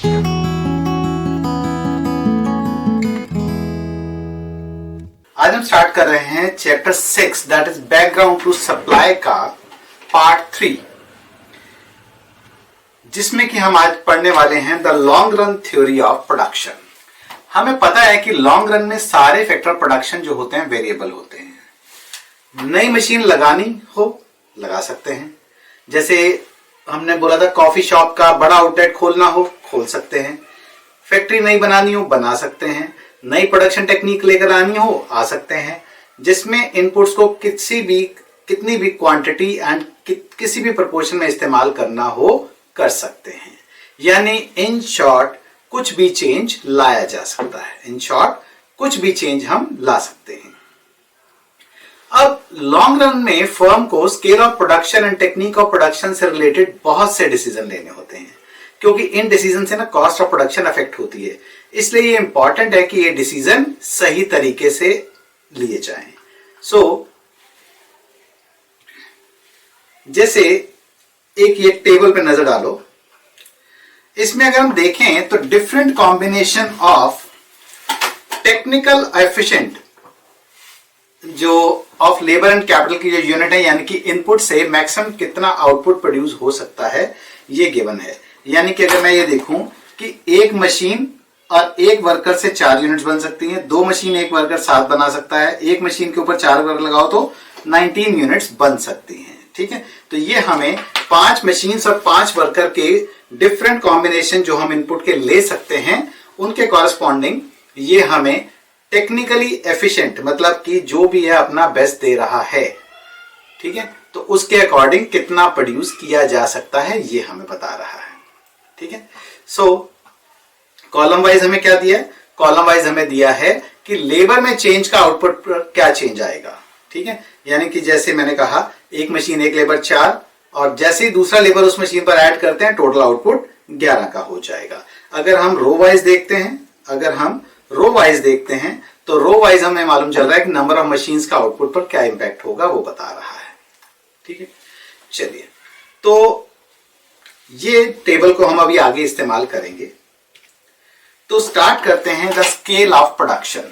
आज हम स्टार्ट कर रहे हैं chapter 6 that is background to supply का पार्ट 3, जिसमें कि हम आज पढ़ने वाले हैं the long run theory of production. हमें पता है कि लॉन्ग रन में सारे फैक्टर प्रोडक्शन जो होते हैं वेरिएबल होते हैं। नई मशीन लगानी हो लगा सकते हैं, जैसे हमने बोला था कॉफी शॉप का बड़ा आउटलेट खोलना हो खोल सकते हैं, फैक्ट्री नई बनानी हो बना सकते हैं, नई प्रोडक्शन टेक्निक लेकर आनी हो आ सकते हैं, जिसमें इनपुट्स को कितनी भी क्वांटिटी एंड किसी भी प्रोपोर्शन में इस्तेमाल करना हो कर सकते हैं। यानी इन शॉर्ट कुछ भी चेंज लाया जा सकता है। इन शॉर्ट कुछ भी चेंज हम ला सकते हैं। अब लॉन्ग रन में फर्म को scale of production and technique of production से रिलेटेड बहुत से डिसीजन लेने होते हैं, क्योंकि इन डिसीजन से ना कॉस्ट ऑफ प्रोडक्शन अफेक्ट होती है। इसलिए ये इंपॉर्टेंट है कि ये डिसीजन सही तरीके से लिए जाएं। जैसे एक ये टेबल पे नजर डालो, इसमें अगर हम देखें तो different combination of technical efficient जो ऑफ लेबर एंड कैपिटल की जो यूनिट है, यानी कि इनपुट से मैक्सिमम कितना आउटपुट प्रोड्यूस हो सकता है, ये गिवन है। यानी कि अगर मैं ये देखूं कि एक मशीन और एक वर्कर से 4 यूनिट्स बन सकती हैं, 2 मशीन एक वर्कर 7 बना सकता है, एक मशीन के ऊपर 4 वर्कर लगाओ तो 19 यूनिट्स बन सकती हैं। ठीक है, तो ये हमें 5 मशीन्स और 5 वर्कर के डिफरेंट कॉम्बिनेशन जो हम इनपुट के ले सकते हैं, उनके कॉरस्पॉन्डिंग ये हमें टेक्निकली एफिशिएंट, मतलब कि जो भी है अपना बेस्ट दे रहा है, ठीक है, तो उसके अकॉर्डिंग कितना प्रोड्यूस किया जा सकता है ये हमें बता रहा है। ठीक है, कॉलम वाइज हमें क्या दिया है? कॉलम वाइज हमें दिया है कि लेबर में चेंज का आउटपुट पर क्या चेंज आएगा। ठीक है, यानी कि जैसे मैंने कहा एक मशीन एक लेबर 4, और जैसे ही दूसरा लेबर उस मशीन पर ऐड करते हैं टोटल आउटपुट 11 का हो जाएगा। अगर हम रो वाइज देखते हैं तो रो वाइज हमें मालूम चल रहा है कि नंबर ऑफ मशीन्स का आउटपुट पर क्या इंपैक्ट होगा वो बता रहा है। ठीक है, चलिए, तो ये टेबल को हम अभी आगे इस्तेमाल करेंगे। तो स्टार्ट करते हैं द स्केल ऑफ प्रोडक्शन।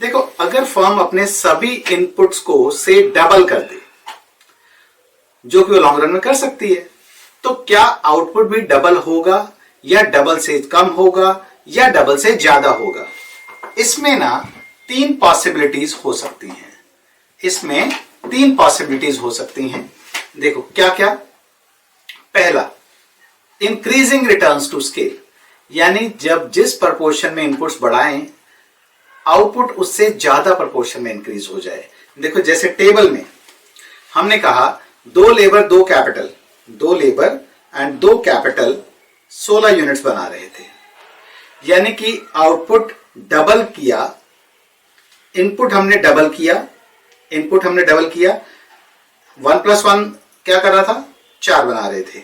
देखो, अगर फर्म अपने सभी इनपुट्स को से डबल कर दे, जो कि वो लॉन्ग रन में कर सकती है, तो क्या आउटपुट भी डबल होगा या डबल से कम होगा या डबल से ज्यादा होगा? इसमें ना 3 पॉसिबिलिटीज हो सकती हैं। इसमें 3 पॉसिबिलिटीज हो सकती हैं। देखो क्या क्या। पहला, इंक्रीजिंग रिटर्न्स टू स्केल, यानी जब जिस प्रपोर्शन में इनपुट्स बढ़ाएं आउटपुट उससे ज्यादा प्रपोर्शन में इंक्रीज हो जाए। देखो, जैसे टेबल में हमने कहा 2 labour 2 capital, 2 labour and 2 capital 16 units बना रहे थे, यानी कि आउटपुट डबल किया, इनपुट हमने डबल किया, 1 + 1 क्या कर रहा था? 4 बना रहे थे,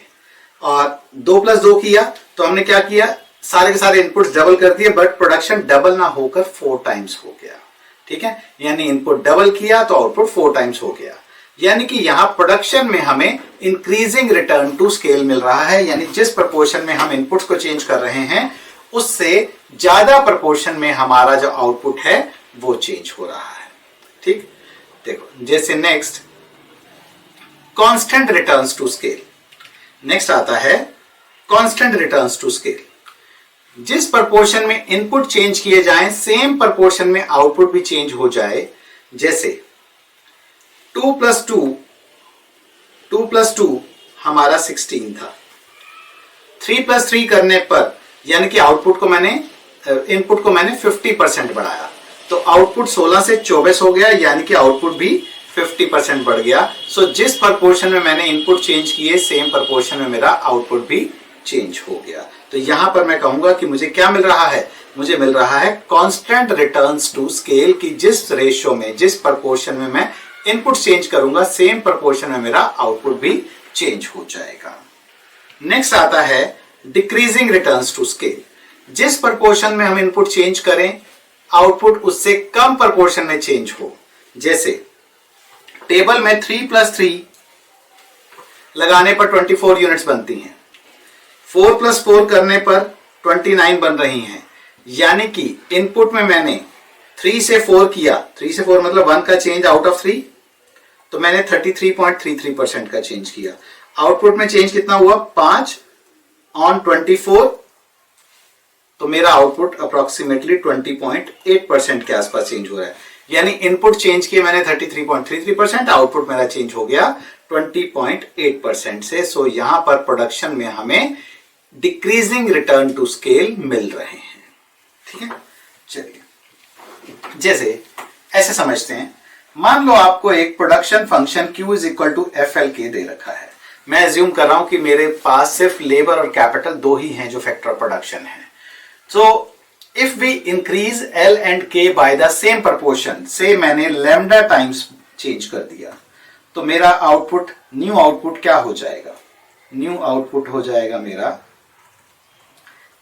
और 2 + 2 किया तो हमने क्या किया? सारे के सारे इनपुट्स डबल कर दिए, बट प्रोडक्शन डबल ना होकर 4 टाइम्स हो गया। ठीक है, यानी इनपुट डबल किया तो आउटपुट 4 टाइम्स हो गया। यानी कि यहां प्रोडक्शन में हमें इंक्रीजिंग रिटर्न टू स्केल मिल रहा है, यानी जिस प्रोपोर्शन में हम इनपुट्स को चेंज कर रहे हैं उससे ज्यादा प्रोपोर्शन में हमारा जो आउटपुट है वो चेंज हो रहा है। ठीक, देखो जैसे next constant returns to scale. Next आता है कांस्टेंट रिटर्न्स टू स्केल। जिस प्रोपोर्शन में इनपुट चेंज किए जाएं सेम प्रोपोर्शन में आउटपुट भी चेंज हो जाए। जैसे 2 + 2 हमारा 16 था, 3 + 3 करने पर यानी कि इनपुट को मैंने 50% बढ़ाया, तो आउटपुट 16 से 24 हो गया, यानी कि आउटपुट भी 50% बढ़ गया। सो जिस प्रोपोर्शन में मैंने इनपुट चेंज किए सेम प्रोपोर्शन में मेरा आउटपुट भी चेंज हो गया। तो यहां पर मैं कहूंगा कि मुझे क्या मिल रहा है? मुझे मिल रहा है कांस्टेंट रिटर्न्स टू स्केल, की जिस रेशियो में, जिस प्रोपोर्शन में मैं इनपुट चेंज करूंगा सेम प्रोपोर्शन में मेरा आउटपुट भी चेंज हो जाएगा। नेक्स्ट आता है डिक्रीजिंग रिटर्न्स टू स्केल। जिस प्रोपोर्शन में हम इनपुट चेंज करें आउटपुट उससे कम प्रोपोर्शन में चेंज हो। जैसे टेबल में 3 + 3 लगाने पर 24 यूनिट्स बनती हैं, 4 + 4 करने पर 29 बन रही हैं, यानी कि इनपुट में मैंने 3 से 4 किया, 3 से 4 मतलब 1 का चेंज आउट ऑफ 3, तो मैंने 33.33% का चेंज किया। आउटपुट में चेंज कितना हुआ, 5 ऑन 24, तो मेरा आउटपुट अप्रोक्सीमेटली 20.8% के आसपास चेंज हो रहा है। यानी इनपुट चेंज किए मैंने 33.33%, आउटपुट मेरा चेंज हो गया 20.8% से। सो यहां पर प्रोडक्शन में हमें डिक्रीजिंग रिटर्न टू स्केल मिल रहे हैं। ठीक है, चलिए जैसे ऐसे समझते हैं, मान लो आपको एक production function Q is equal to FLK दे रखा है। मैं एज्यूम कर रहा हूं कि मेरे पास सिर्फ लेबर और कैपिटल दो ही हैं जो फैक्टर ऑफ प्रोडक्शन है। So if we increase L and K by the same proportion, से मैंने लैम्डा टाइम्स चेंज कर दिया, तो मेरा आउटपुट, न्यू आउटपुट क्या हो जाएगा, न्यू आउटपुट हो जाएगा मेरा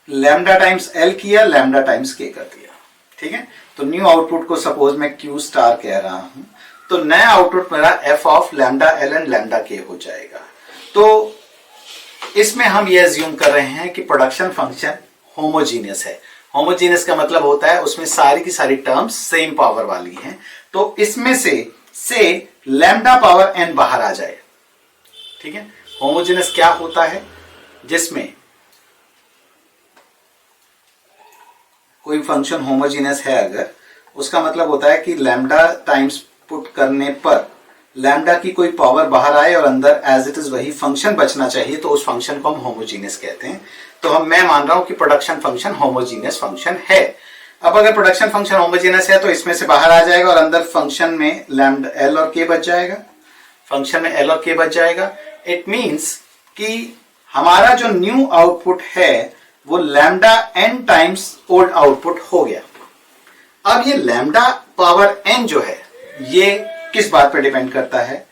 लैम्डा टाइम्स L किया, लैम्डा टाइम्स K कर दिया। ठीक है, तो न्यू आउटपुट को सपोज मैं Q स्टार कह रहा हूं, तो नया आउटपुट मेरा f of lambda L and lambda K हो जाएगा। तो इसमें हम ये एज्यूम कर रहे हैं कि प्रोडक्शन फंक्शन होमोजीनियस है। होमोजीनियस का मतलब होता है उसमें सारी की सारी टर्म्स सेम पावर वाली हैं, तो इसमें से लैम्डा पावर n बाहर आ जाए। ठीक है, होमोजीनियस क्या होता है, जिसमें कोई फंक्शन होमोजीनियस है अगर, उसका मतलब होता है कि लैम्डा टाइम्स पुट करने पर लैम्डा की कोई पावर बाहर आए और अंदर एज इट इज वही फंक्शन बचना चाहिए, तो उस फंक्शन को हम होमोजीनियस कहते हैं। तो मैं मान रहा हूं कि प्रोडक्शन फंक्शन होमोजीनियस फंक्शन है। अब अगर प्रोडक्शन फंक्शन होमोजीनियस है तो इसमें से बाहर आ जाएगा और अंदर फंक्शन में लैम्डा L और K बच जाएगा, फंक्शन में L और K बच जाएगा। इट मींस कि हमारा जो न्यू आउटपुट है वो lambda n times old output हो गया। अब ये लैम्डा पावर n जो है ये किस बात पर डिपेंड करता है,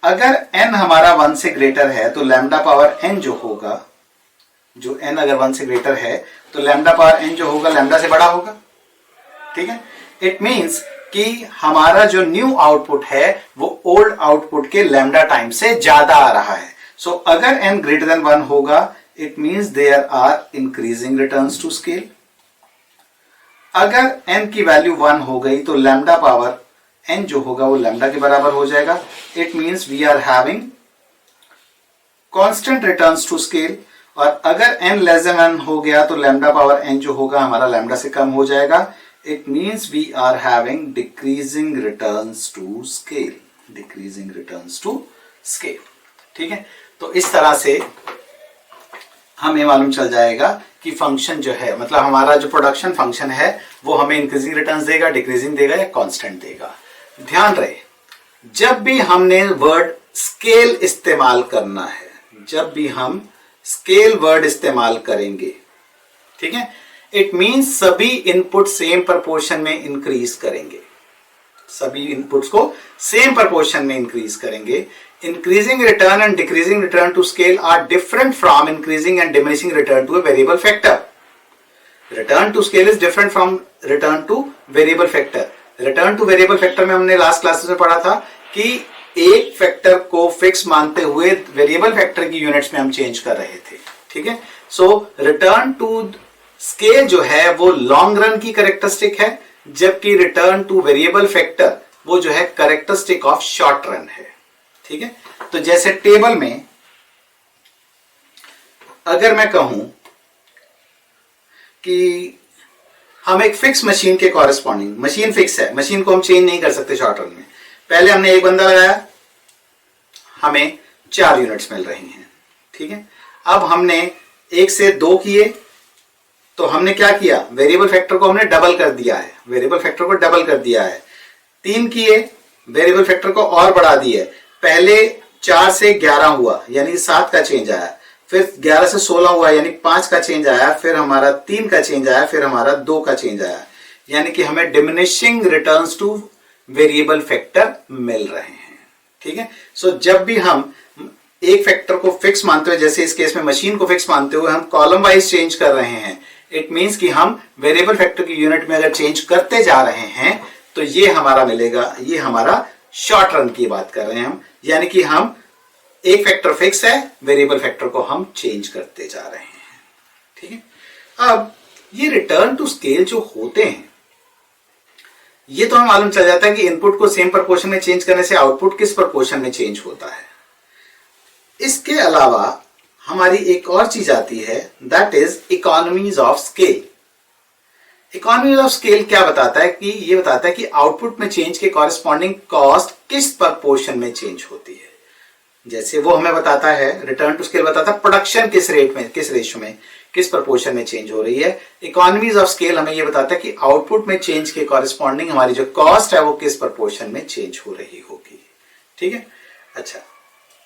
अगर n हमारा 1 से ग्रेटर है तो लैम्डा पावर n जो होगा, जो n अगर 1 से ग्रेटर है तो लैम्डा पावर n जो होगा लैम्डा से बड़ा होगा। ठीक है, इट मींस कि हमारा जो न्यू आउटपुट है वो ओल्ड आउटपुट के लैम्डा टाइम से ज्यादा आ रहा है। सो अगर n ग्रेटर देन 1 होगा, it means there are increasing returns to scale. अगर n की वैल्यू 1 हो गई तो लैम्डा पावर n जो होगा वो लैम्डा के बराबर हो जाएगा। It means we are having constant returns to scale. और अगर n लेस देन 1 हो गया तो लैम्डा पावर n जो होगा हमारा लैम्डा से कम हो जाएगा। It means we are having decreasing returns to scale, decreasing returns to scale. ठीक है, तो इस तरह से हमें मालूम चल जाएगा कि फंक्शन जो है, मतलब हमारा जो प्रोडक्शन फंक्शन है वो हमें इंक्रीजिंग रिटर्न्स देगा, डिक्रीजिंग देगा या कांस्टेंट देगा। ध्यान रहे, जब भी हमने वर्ड स्केल इस्तेमाल करना है, जब भी हम स्केल वर्ड इस्तेमाल करेंगे, ठीक है, इट मींस सभी इनपुट सेम प्रोपोर्शन में इंक्रीज करेंगे, सभी इनपुट्स को सेम प्रोपोर्शन में इंक्रीज करेंगे। Increasing return and decreasing return to scale are different from increasing and diminishing return to a variable factor. Return to scale is different from return to variable factor. Return to variable factor में हमने last classes में पढ़ा था कि एक factor को fix मानते हुए वेरिएबल फैक्टर की यूनिट्स में हम चेंज कर रहे थे। ठीक है, सो रिटर्न टू स्केल जो है वो लॉन्ग रन की कैरेक्टरिस्टिक है, जबकि रिटर्न टू वेरिएबल फैक्टर वो जो है कैरेक्टरिस्टिक ऑफ शॉर्ट रन है। ठीक है, तो जैसे टेबल में अगर मैं कहूं कि हम एक फिक्स मशीन के कॉरेस्पॉन्डिंग, मशीन फिक्स है, मशीन को हम चेंज नहीं कर सकते शॉर्ट रन में। पहले हमने एक बंदा लगाया, हमें 4 यूनिट्स मिल रही हैं। ठीक है, अब हमने 1 से 2 किए तो हमने क्या किया, वेरिएबल फैक्टर को हमने डबल कर दिया है, वेरिएबल फैक्टर को डबल कर दिया है। 3 किए, वेरिएबल फैक्टर को और बढ़ा दिया है। पहले 4 से 11 हुआ यानी 7 का चेंज आया, फिर 11 से 16 हुआ यानी 5 का चेंज आया, फिर हमारा 3 का चेंज आया, फिर हमारा 2 का चेंज आया, यानी कि हमें diminishing returns to variable factor मिल रहे हैं। ठीक है, सो जब भी हम एक फैक्टर को फिक्स मानते हुए, जैसे इस केस में मशीन को फिक्स मानते हुए हम कॉलम वाइज चेंज कर रहे हैं, इट मींस कि हम वेरिएबल फैक्टर की यूनिट में अगर चेंज करते जा रहे हैं तो ये हमारा मिलेगा, ये हमारा शॉर्ट रन की बात कर रहे हैं हम, यानी कि हम एक फैक्टर फिक्स है, वेरिएबल फैक्टर को हम चेंज करते जा रहे हैं। ठीक है, अब ये रिटर्न टू स्केल जो होते हैं, ये तो हमें मालूम चल जाता है कि इनपुट को सेम प्रोपोर्शन में चेंज करने से आउटपुट किस प्रोपोर्शन में चेंज होता है। इसके अलावा हमारी एक और चीज आती है, that is economies of scale. Economies of scale क्या बताता है कि ये बताता है कि आउटपुट में चेंज के कॉरेस्पॉन्डिंग कॉस्ट किस प्रोपोर्शन में चेंज होती है। जैसे वो हमें बताता है, रिटर्न टू स्केल बताता है प्रोडक्शन किस रेट में, किस रेशियो में, किस प्रोपोर्शन में चेंज हो रही है। इकोनॉमीज ऑफ स्केल हमें ये बताता है कि आउटपुट में चेंज के कॉरेस्पॉन्डिंग हमारी जो कॉस्ट है वो किस प्रोपोर्शन में चेंज हो रही होगी। ठीक है, अच्छा,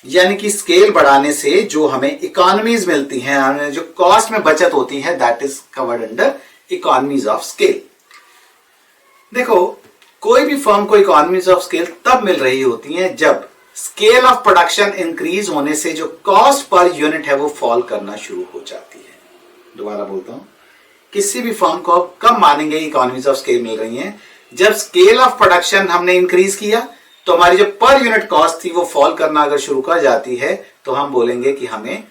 यानी कि स्केल बढ़ाने से जो हमें इकोनॉमीज मिलती हैं, हमें जो कॉस्ट में बचत होती है, that is covered under economies of scale. देखो, कोई भी फर्म को इकोनॉमीज ऑफ स्केल तब मिल रही होती है जब स्केल ऑफ प्रोडक्शन इंक्रीज होने से जो कॉस्ट पर यूनिट है वो फॉल करना शुरू हो जाती है। दोबारा बोलता हूं, किसी भी फर्म को कब मानेंगे इकोनॉमीज ऑफ स्केल मिल रही हैं? जब स्केल ऑफ प्रोडक्शन हमने इंक्रीज किया तो हमारी जो पर यूनिट कॉस्ट थी वो फॉल करना अगर शुरू कर जाती है तो हम बोलेंगे कि हमें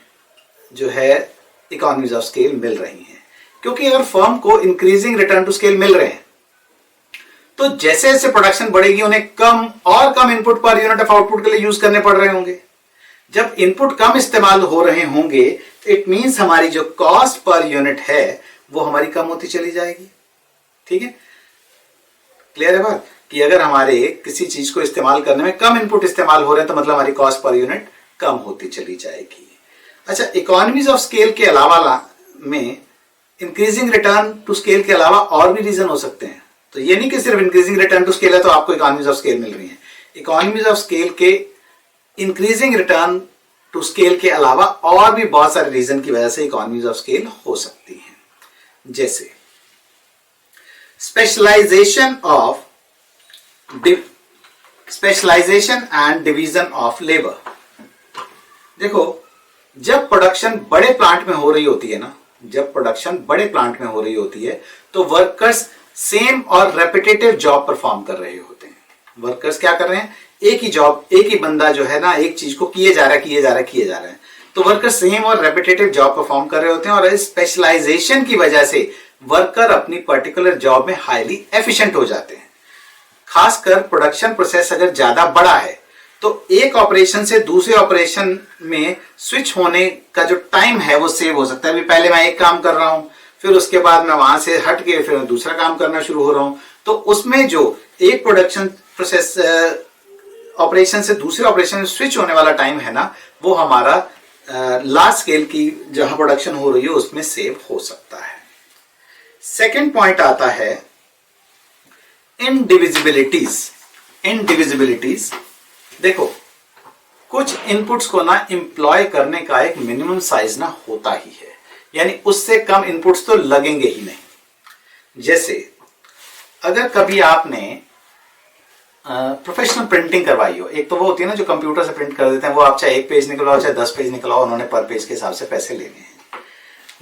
जो है इकोनॉमीज ऑफ स्केल मिल रही हैं। क्योंकि अगर फर्म को इंक्रीजिंग रिटर्न टू स्केल मिल रहे हैं तो जैसे जैसे प्रोडक्शन बढ़ेगी उन्हें कम और कम input per unit of output के लिए यूज करने पड़ रहे होंगे। जब इनपुट कम इस्तेमाल हो रहे होंगे इट मींस हमारी जो कॉस्ट पर यूनिट है वो हमारी कम होती चली जाएगी। ठीक है, क्लियर है बात कि अगर हमारे किसी चीज को इस्तेमाल करने में कम इनपुट इस्तेमाल हो रहे हैं तो मतलब हमारी कॉस्ट पर यूनिट कम होती चली जाएगी। अच्छा, इकोनॉमीज ऑफ स्केल के अलावा में इंक्रीजिंग रिटर्न टू स्केल के अलावा और भी रीजन हो सकते हैं। तो ये नहीं कि सिर्फ इंक्रीजिंग रिटर्न टू स्केल है तो आपको इकोनॉमीज ऑफ स्केल मिल रही है। इकोनॉमीज ऑफ स्केल के इंक्रीजिंग रिटर्न टू स्केल के अलावा और भी बहुत सारे रीजन की वजह से इकोनॉमीज ऑफ स्केल हो सकती हैं। जैसे specialisation and division of labour. देखो, जब प्रोडक्शन बड़े प्लांट में हो रही होती है ना, जब प्रोडक्शन बड़े प्लांट में हो रही होती है तो वर्कर्स सेम और रेपिटेटिव जॉब परफॉर्म कर रहे होते हैं। वर्कर्स क्या कर रहे हैं? एक ही जॉब, एक ही बंदा जो है ना एक चीज को किए जा रहा है। तो वर्कर सेम और रेपिटेटिव जॉब परफॉर्म कर रहे होते हैं और इस स्पेशलाइजेशन की वजह से वर्कर अपनी पर्टिकुलर जॉब में हाईली एफिशिएंट हो जाते हैं। खासकर प्रोडक्शन प्रोसेस अगर ज्यादा बड़ा है तो एक ऑपरेशन से दूसरे ऑपरेशन में स्विच होने का जो टाइम है वो सेव हो सकता है। अभी पहले मैं एक काम कर रहा हूं, फिर उसके बाद मैं वहां से हट के फिर दूसरा काम करना शुरू हो रहा हूं, तो उसमें जो एक प्रोडक्शन प्रोसेस ऑपरेशन से दूसरे ऑपरेशन में स्विच होने वाला टाइम है ना, वो हमारा लार्ज स्केल की जहां प्रोडक्शन हो रही है उसमें सेव हो सकता है। सेकेंड पॉइंट आता है इनडिविजिबिलिटीज। देखो, कुछ इनपुट्स को ना एम्प्लॉय करने का एक मिनिमम साइज ना होता ही है, यानी उससे कम इनपुट्स तो लगेंगे ही नहीं। जैसे अगर कभी आपने प्रोफेशनल प्रिंटिंग करवाई हो, एक तो वो होती है ना जो कंप्यूटर से प्रिंट कर देते हैं, वो आप चाहे 1 पेज निकलवाओ चाहे 10 पेज निकलवाओ, उन्होंने पर पेज के हिसाब से पैसे लेने हैं।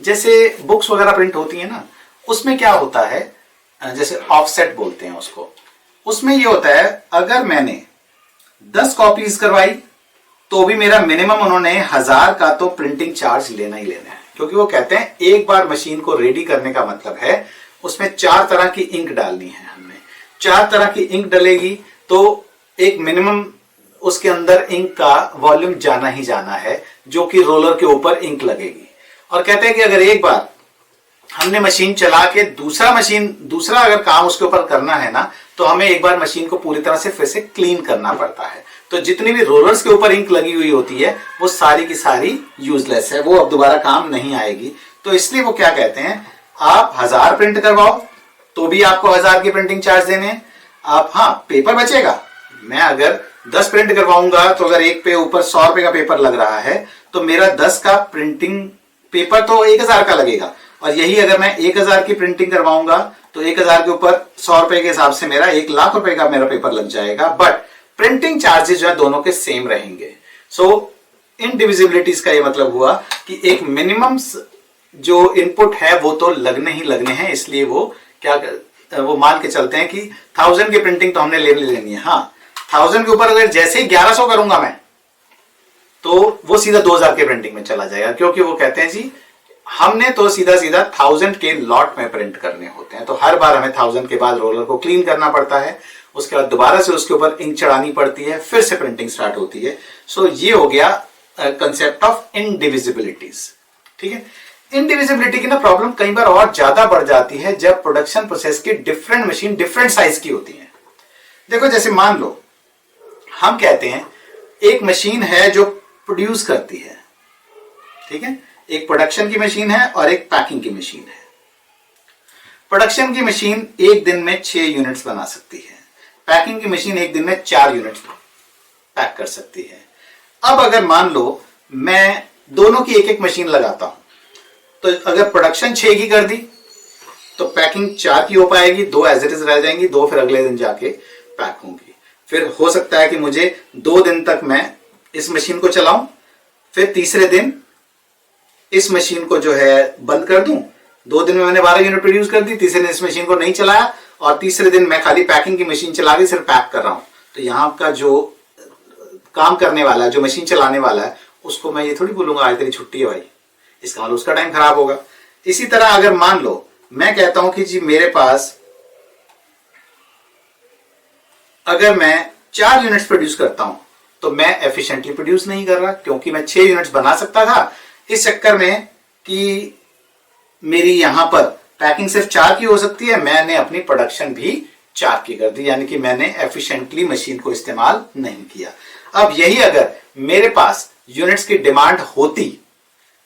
जैसे बुक्स वगैरह प्रिंट होती है ना, उसमें क्या होता है, जैसे ऑफसेट बोलते हैं उसको, उसमें ये होता है अगर मैंने 10 कॉपीज करवाई तो भी मेरा मिनिमम उन्होंने 1000 का तो प्रिंटिंग चार्ज लेना ही लेना है। क्योंकि वो कहते हैं एक बार मशीन को रेडी करने का मतलब है उसमें 4 तरह की इंक डालनी है। हमने 4 तरह की इंक डलेगी तो एक मिनिमम उसके अंदर इंक का वॉल्यूम जाना ही जाना है जो कि रोलर के ऊपर इंक लगेगी। और कहते हैं कि अगर एक बार हमने मशीन चला के दूसरा अगर काम उसके ऊपर करना है ना, तो हमें एक बार मशीन को पूरी तरह से फिर से क्लीन करना पड़ता है। तो जितनी भी रोलर्स के ऊपर इंक लगी हुई होती है वो सारी की सारी यूजलेस है, वो अब दोबारा काम नहीं आएगी। तो इसलिए वो क्या कहते हैं, आप 1000 प्रिंट करवाओ तो भी आपको 1000 की प्रिंटिंग चार्ज देने हैं। आप, हाँ, पेपर बचेगा। मैं अगर 10 प्रिंट करवाऊंगा तो अगर एक पे ऊपर 100 रुपए का पेपर लग रहा है तो मेरा 10 का प्रिंटिंग पेपर तो 1000 का लगेगा। और यही अगर मैं 1000 की प्रिंटिंग करवाऊंगा तो 1000 के ऊपर 100 रुपए के हिसाब से मेरा 1 लाख रुपए का मेरा पेपर लग जाएगा। बट प्रिंटिंग चार्जेस जो है दोनों के सेम रहेंगे। सो इनडिविजिबिलिटीज का ये मतलब हुआ कि एक मिनिमम जो इनपुट है वो तो लगने ही लगने हैं। इसलिए वो वो मान के चलते हैं कि 1000 की प्रिंटिंग तो हमने लेनी है। हाँ, 1000 के ऊपर अगर जैसे ही 1100 करूंगा मैं तो वो सीधा 2000 के प्रिंटिंग में चला जाएगा। क्योंकि वो कहते हैं जी हमने तो सीधा सीधा 1000 के लॉट में प्रिंट करने होते हैं, तो हर बार हमें 1000 के बाद रोलर को क्लीन करना पड़ता है, उसके बाद दोबारा से उसके ऊपर इंक चढ़ानी पड़ती है, फिर से प्रिंटिंग स्टार्ट होती है। सो ये हो गया कंसेप्ट ऑफ इनडिविजिबिलिटीज। ठीक है, इनडिविजिबिलिटी की ना प्रॉब्लम कई बार और ज्यादा बढ़ जाती है जब प्रोडक्शन प्रोसेस की डिफरेंट मशीन डिफरेंट साइज की होती है। देखो जैसे मान लो हम कहते हैं एक मशीन है जो प्रोड्यूस करती है, ठीक है, एक प्रोडक्शन की मशीन है और एक पैकिंग की मशीन है। प्रोडक्शन की मशीन एक दिन में 6 यूनिट्स बना सकती है, पैकिंग की मशीन एक दिन में 4 यूनिट्स पैक कर सकती है। अब अगर मान लो मैं दोनों की एक एक मशीन लगाता हूं, तो अगर प्रोडक्शन 6 की कर दी तो पैकिंग 4 की हो पाएगी, 2 एज इट इज रह जाएंगी, 2 फिर अगले दिन जाके पैक होंगी। फिर हो सकता है कि मुझे 2 दिन तक मैं इस मशीन को चलाऊं, फिर तीसरे दिन इस मशीन को जो है बंद कर दूं। 2 दिन में मैंने 12 यूनिट प्रोड्यूस कर दी, तीसरे दिन इस मशीन को नहीं चलाया और तीसरे दिन मैं खाली पैकिंग की मशीन चला के सिर्फ पैक कर रहा हूं। तो यहां का जो काम करने वाला है, जो मशीन चलाने वाला है, उसको मैं ये थोड़ी बोलूंगा आज तेरी छुट्टी है भाई, इसका मतलब उसका टाइम खराब होगा। इसी तरह अगर मान लो मैं कहता हूं कि जी मेरे पास अगर मैं 4 यूनिट्स प्रोड्यूस करता हूं तो मैं एफिशिएंटली प्रोड्यूस नहीं कर रहा, क्योंकि मैं 6 यूनिट्स बना सकता था, इस चक्कर में कि मेरी यहां पर पैकिंग सिर्फ 4 की हो सकती है, मैंने अपनी प्रोडक्शन भी 4 की कर दी, यानी कि मैंने एफिशिएंटली मशीन को इस्तेमाल नहीं किया। अब यही अगर मेरे पास यूनिट्स की डिमांड होती,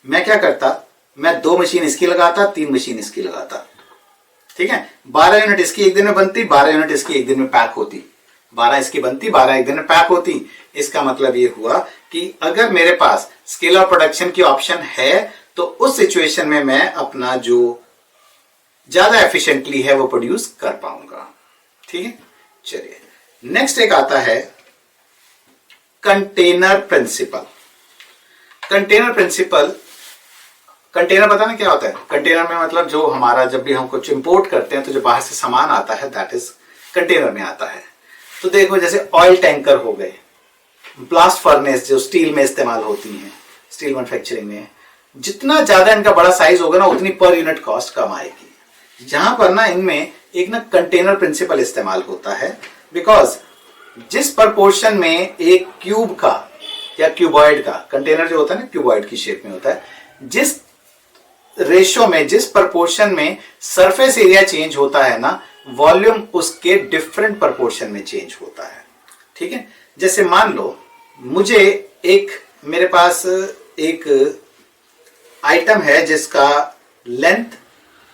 मैं क्या करता, मैं 2 मशीन इसकी लगाता, 3 मशीन इसकी लगाता, ठीक है, 12 यूनिट इसकी एक दिन में बनती, 12 यूनिट इसकी एक दिन में पैक होती, 12 इसकी बनती, 12 एक दिन में पैक होती। इसका मतलब ये हुआ कि अगर मेरे पास स्केल ऑफ प्रोडक्शन की ऑप्शन है तो उस सिचुएशन में मैं अपना जो ज्यादा एफिशिएंटली है वो प्रोड्यूस कर पाऊंगा। ठीक है, चलिए नेक्स्ट एक आता है container principle. Container principle, container पता ना क्या होता है? कंटेनर में मतलब जो हमारा जब भी हम कुछ इंपोर्ट करते हैं तो जो बाहर से सामान आता है दैट इज कंटेनर में आता है। तो देखो जैसे ऑयल टैंकर हो गए, ब्लास्ट फर्नेस जो स्टील में इस्तेमाल होती हैं, स्टील मैन्युफैक्चरिंग में, जितना ज्यादा इनका बड़ा साइज होगा ना उतनी पर यूनिट कॉस्ट कम आएगी। जहां पर ना इनमें एक ना कंटेनर प्रिंसिपल इस्तेमाल होता है, बिकॉज जिस प्रपोर्शन में एक क्यूब का या क्यूबॉइड का, कंटेनर जो होता है ना क्यूबॉइड की शेप में होता है, जिस रेशो में, जिस प्रपोर्शन में सरफेस एरिया चेंज होता है ना, वॉल्यूम उसके डिफरेंट प्रपोर्शन में चेंज होता है। ठीक है, जैसे मान लो मुझे मेरे पास एक आइटम है जिसका लेंथ,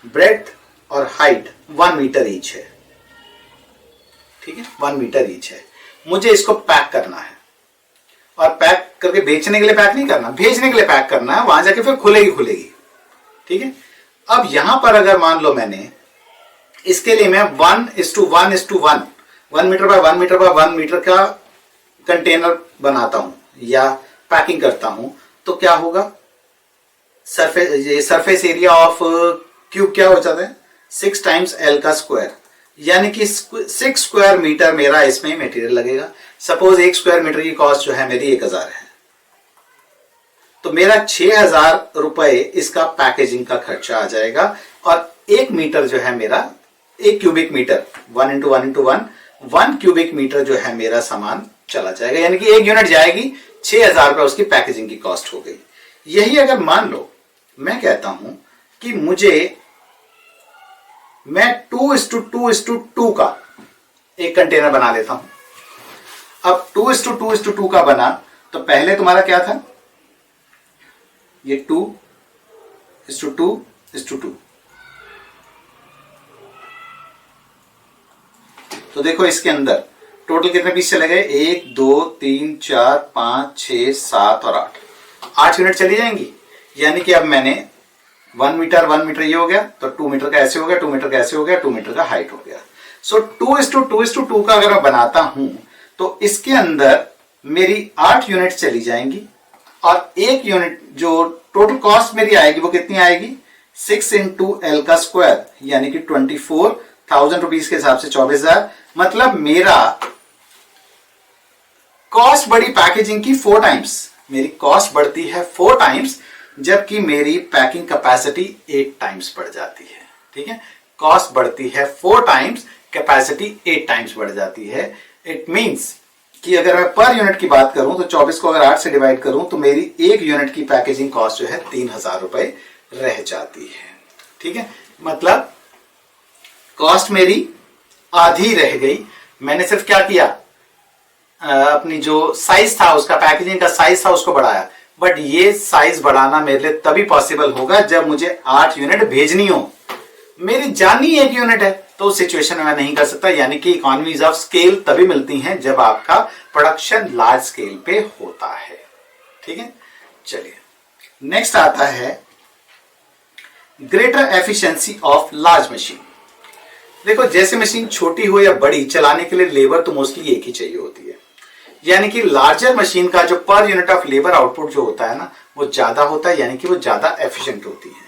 ब्रेड्थ और हाइट 1 मीटर ईच है। ठीक है, 1 मीटर ईच है। मुझे इसको पैक करना है और पैक करके बेचने के लिए पैक नहीं करना, भेजने के लिए पैक करना है, वहां जाके फिर खुलेगी। ठीक है, अब यहां पर अगर मान लो मैंने इसके लिए मैं 1:1:1 1 metre by 1 metre by 1 metre का कंटेनर बनाता हूं या पैकिंग करता हूं, तो क्या होगा, सरफेस एरिया ऑफ क्यूब क्या हो जाता है 6 टाइम्स L का स्क्वायर, यानी कि 6 स्क्वायर मीटर मेरा इसमें मटेरियल लगेगा। सपोज 1 स्क्वायर मीटर की कॉस्ट जो है मेरी 1000 है, तो मेरा 6000 रुपए इसका पैकेजिंग का खर्चा आ जाएगा और 1 मीटर जो है मेरा, 1 क्यूबिक मीटर 1 क्यूबिक मीटर जो है मेरा सामान चला जाएगा, यानी कि 1 यूनिट जाएगी, 6000 रुपए उसकी पैकेजिंग की कॉस्ट हो गई। यही अगर मान लो मैं कहता हूं कि मैं 2:2:2 का एक कंटेनर बना लेता हूं। अब 2:2:2 का बना तो पहले तुम्हारा क्या था, ये 2:2:2। तो देखो इसके अंदर टोटल कितने पीस चले गए, 1 2 3 4 5 6 7 और 8 यूनिट चली जाएंगी। यानी कि अब मैंने 1 मीटर ये हो गया, तो 2 मीटर का ऐसे हो गया, 2 मीटर का ऐसे हो गया, 2 मीटर का हाइट हो गया। सो 2:2:2 का अगर मैं बनाता हूं तो इसके अंदर मेरी 8 यूनिट चली जाएंगी और 1 यूनिट जो टोटल कॉस्ट मेरी आएगी वो कितनी आएगी, 6 × L का स्क्वायर, यानी कि 24,000 रुपीज के हिसाब से 24,000। मतलब मेरा कॉस्ट बढ़ी पैकेजिंग की 4 टाइम्स, मेरी कॉस्ट बढ़ती है 4 टाइम्स, जबकि मेरी पैकिंग कैपेसिटी 8 टाइम्स बढ़ जाती है। ठीक है, कॉस्ट बढ़ती है 4 टाइम्स, कैपेसिटी 8 टाइम्स बढ़ जाती है। इट मींस कि अगर मैं पर यूनिट की बात करूं तो 24 को अगर 8 से डिवाइड करूं तो मेरी एक यूनिट की पैकेजिंग कॉस्ट जो है 3000 रुपए रह जाती है। ठीक है, मतलब कॉस्ट मेरी आधी रह गई। मैंने सिर्फ क्या किया, अपनी जो साइज था, उसका पैकेजिंग का साइज था, उसको बढ़ाया। बट ये साइज बढ़ाना मेरे लिए तभी पॉसिबल होगा जब मुझे 8 यूनिट भेजनी हो। मेरी जानी 1 यूनिट है, तो उस सिचुएशन में मैं नहीं कर सकता। यानी कि इकोनॉमीज ऑफ स्केल तभी मिलती हैं जब आपका प्रोडक्शन लार्ज स्केल पे होता है। ठीक है, चलिए नेक्स्ट आता है greater efficiency of large machine. देखो, जैसे मशीन छोटी हो या बड़ी, चलाने के लिए लेबर तो मोस्टली एक ही चाहिए होती है। यानी कि लार्जर मशीन का जो पर यूनिट ऑफ लेबर आउटपुट जो होता है ना, वो ज्यादा होता है, यानी कि वो ज्यादा एफिशिएंट होती है।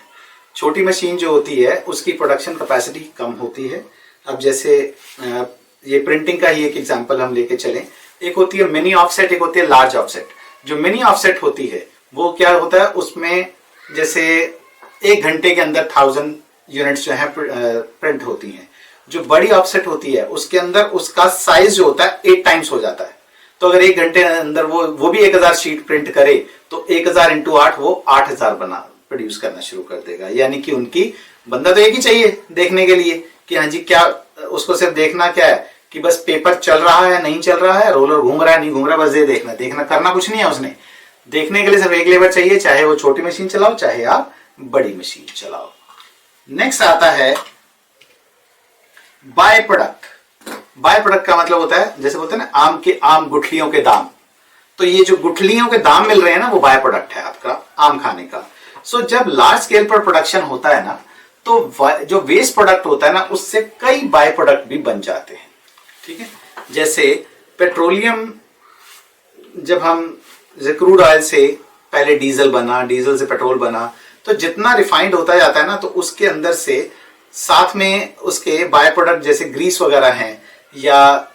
छोटी मशीन जो होती है उसकी प्रोडक्शन कैपेसिटी कम होती है। अब जैसे ये प्रिंटिंग का ही एक एग्जांपल हम लेके चलें, एक होती है मिनी ऑफसेट, एक होती है लार्ज ऑफसेट। जो मिनी ऑफसेट होती है वो क्या होता है, उसमें जैसे 1 घंटे के अंदर 1000 यूनिट्स जो है प्रिंट होती हैं। जो बड़ी ऑफसेट होती है उसके अंदर उसका साइज जो होता है 8 टाइम्स हो जाता है। तो अगर 1 घंटे के अंदर वो भी 1000 शीट प्रिंट करे तो 1000 इंटू 8 वो 8000 प्रोड्यूस करना शुरू कर देगा। यानी कि उनकी बंदा तो एक ही चाहिए देखने के लिए कि हाँ जी, क्या उसको सिर्फ देखना क्या है कि बस पेपर चल रहा है नहीं चल रहा है, रोलर घूम रहा है नहीं घूम रहा है, बस ये देखना करना कुछ नहीं है उसने। देखने के लिए सिर्फ एक लेबर चाहिए, चाहे वो छोटी मशीन चलाओ चाहे आप बड़ी मशीन चलाओ। नेक्स्ट आता है बाय प्रोडक्ट। बाय प्रोडक्ट का मतलब होता है, जैसे बोलते हैं ना, आम गुठलियों के दाम। तो ये जो गुठलियों के दाम मिल रहे हैं ना, वो बाय प्रोडक्ट है आपका आम खाने का। सो जब लार्ज स्केल पर प्रोडक्शन होता है ना, तो जो वेस्ट प्रोडक्ट होता है ना, उससे कई बाय प्रोडक्ट भी बन जाते हैं। ठीक है, जैसे पेट्रोलियम, जब हम क्रूड ऑयल से पहले डीजल बना, डीजल से पेट्रोल बना, तो जितना रिफाइंड होता जाता है ना, तो उसके अंदर से साथ में उसके बाय प्रोडक्ट जैसे ग्रीस वगैरह हैं या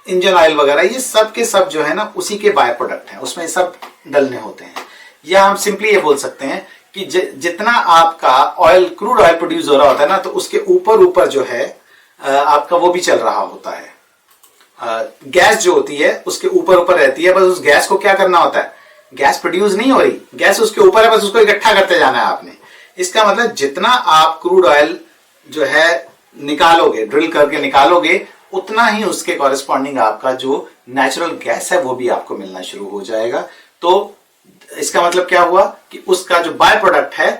इंजन ऑयल वगैरह, ये सब के सब जो है ना उसी के बाय प्रोडक्ट हैं, उसमें सब डलने होते हैं। या हम सिंपली ये बोल सकते हैं कि जितना आपका ऑयल, क्रूड ऑयल प्रोड्यूस हो रहा होता है ना, तो उसके ऊपर जो है आपका वो भी चल रहा होता है। गैस जो होती है उसके ऊपर रहती है, बस उस गैस को क्या करना होता है, गैस प्रोड्यूस नहीं हो रही, गैस उसके ऊपर है, बस उसको इकट्ठा करते जाना है आपने। इसका मतलब जितना आप क्रूड ऑयल जो है निकालोगे, ड्रिल करके निकालोगे, उतना ही उसके कॉरेस्पॉन्डिंग आपका जो नेचुरल गैस है वो भी आपको मिलना शुरू हो जाएगा। तो इसका मतलब क्या हुआ कि उसका जो बाय प्रोडक्ट है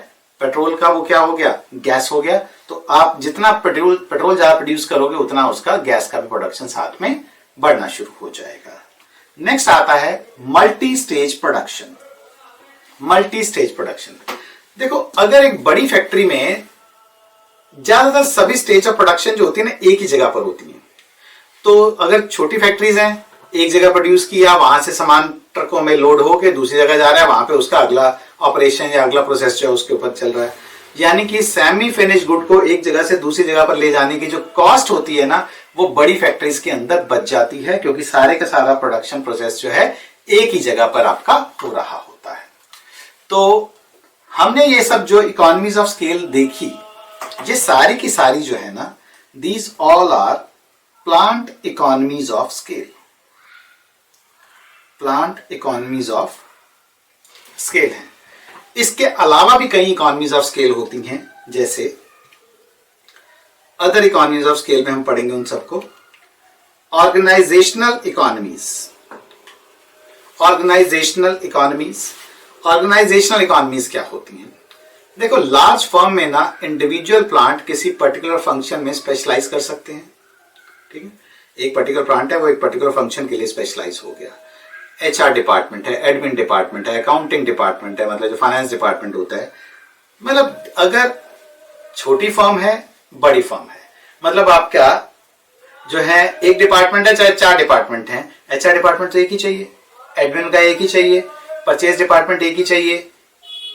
पेट्रोल का, वो क्या हो गया, गैस हो गया। तो आप जितना पेट्रोल ज्यादा प्रोड्यूस करोगे, उतना उसका गैस का भी प्रोडक्शन साथ में बढ़ना शुरू हो जाएगा। नेक्स्ट आता है multi stage production. Multi stage production, देखो अगर एक बड़ी फैक्ट्री में ज्यादातर सभी स्टेज ऑफ प्रोडक्शन जो होती है ना एक ही जगह पर होती है, तो अगर छोटी फैक्ट्रीज हैं, एक जगह प्रोड्यूस किया, वहां से सामान ट्रकों में लोड होके दूसरी जगह जा रहा है, वहां पे उसका अगला ऑपरेशन या अगला प्रोसेस जो है उसके ऊपर चल रहा है। यानी कि सेमी फिनिश गुड को एक जगह से दूसरी जगह पर ले जाने की जो कॉस्ट होती है ना, वो बड़ी फैक्ट्रीज के अंदर बच जाती है, क्योंकि सारे का सारा प्रोडक्शन प्रोसेस जो है एक ही जगह पर आपका हो रहा होता है। तो हमने ये सब जो इकोनॉमीज ऑफ स्केल देखी, ये सारी की सारी जो है ना, these all are plant economies of scale. Plant economies of scale है। इसके अलावा भी कई इकोनॉमीज ऑफ स्केल होती हैं, जैसे अदर इकोनॉमीज ऑफ स्केल में हम पढ़ेंगे उन सबको। Organisational economies. Organisational economies, organisational economies क्या होती हैं? देखो, लार्ज फर्म में ना इंडिविजुअल प्लांट किसी पर्टिकुलर फंक्शन में स्पेशलाइज कर सकते हैं। ठीक है, एक पर्टिकुलर प्लांट है, वो एक पर्टिकुलर फंक्शन के लिए स्पेशलाइज हो गया। HR डिपार्टमेंट है, एडमिन डिपार्टमेंट है, अकाउंटिंग डिपार्टमेंट है, मतलब जो फाइनेंस डिपार्टमेंट होता है। मतलब अगर छोटी फर्म है, बड़ी फर्म है, मतलब आपका जो है एक डिपार्टमेंट है चाहे 4 डिपार्टमेंट है, HR डिपार्टमेंट तो एक ही चाहिए, एडमिन का एक ही चाहिए, परचेज डिपार्टमेंट एक ही चाहिए,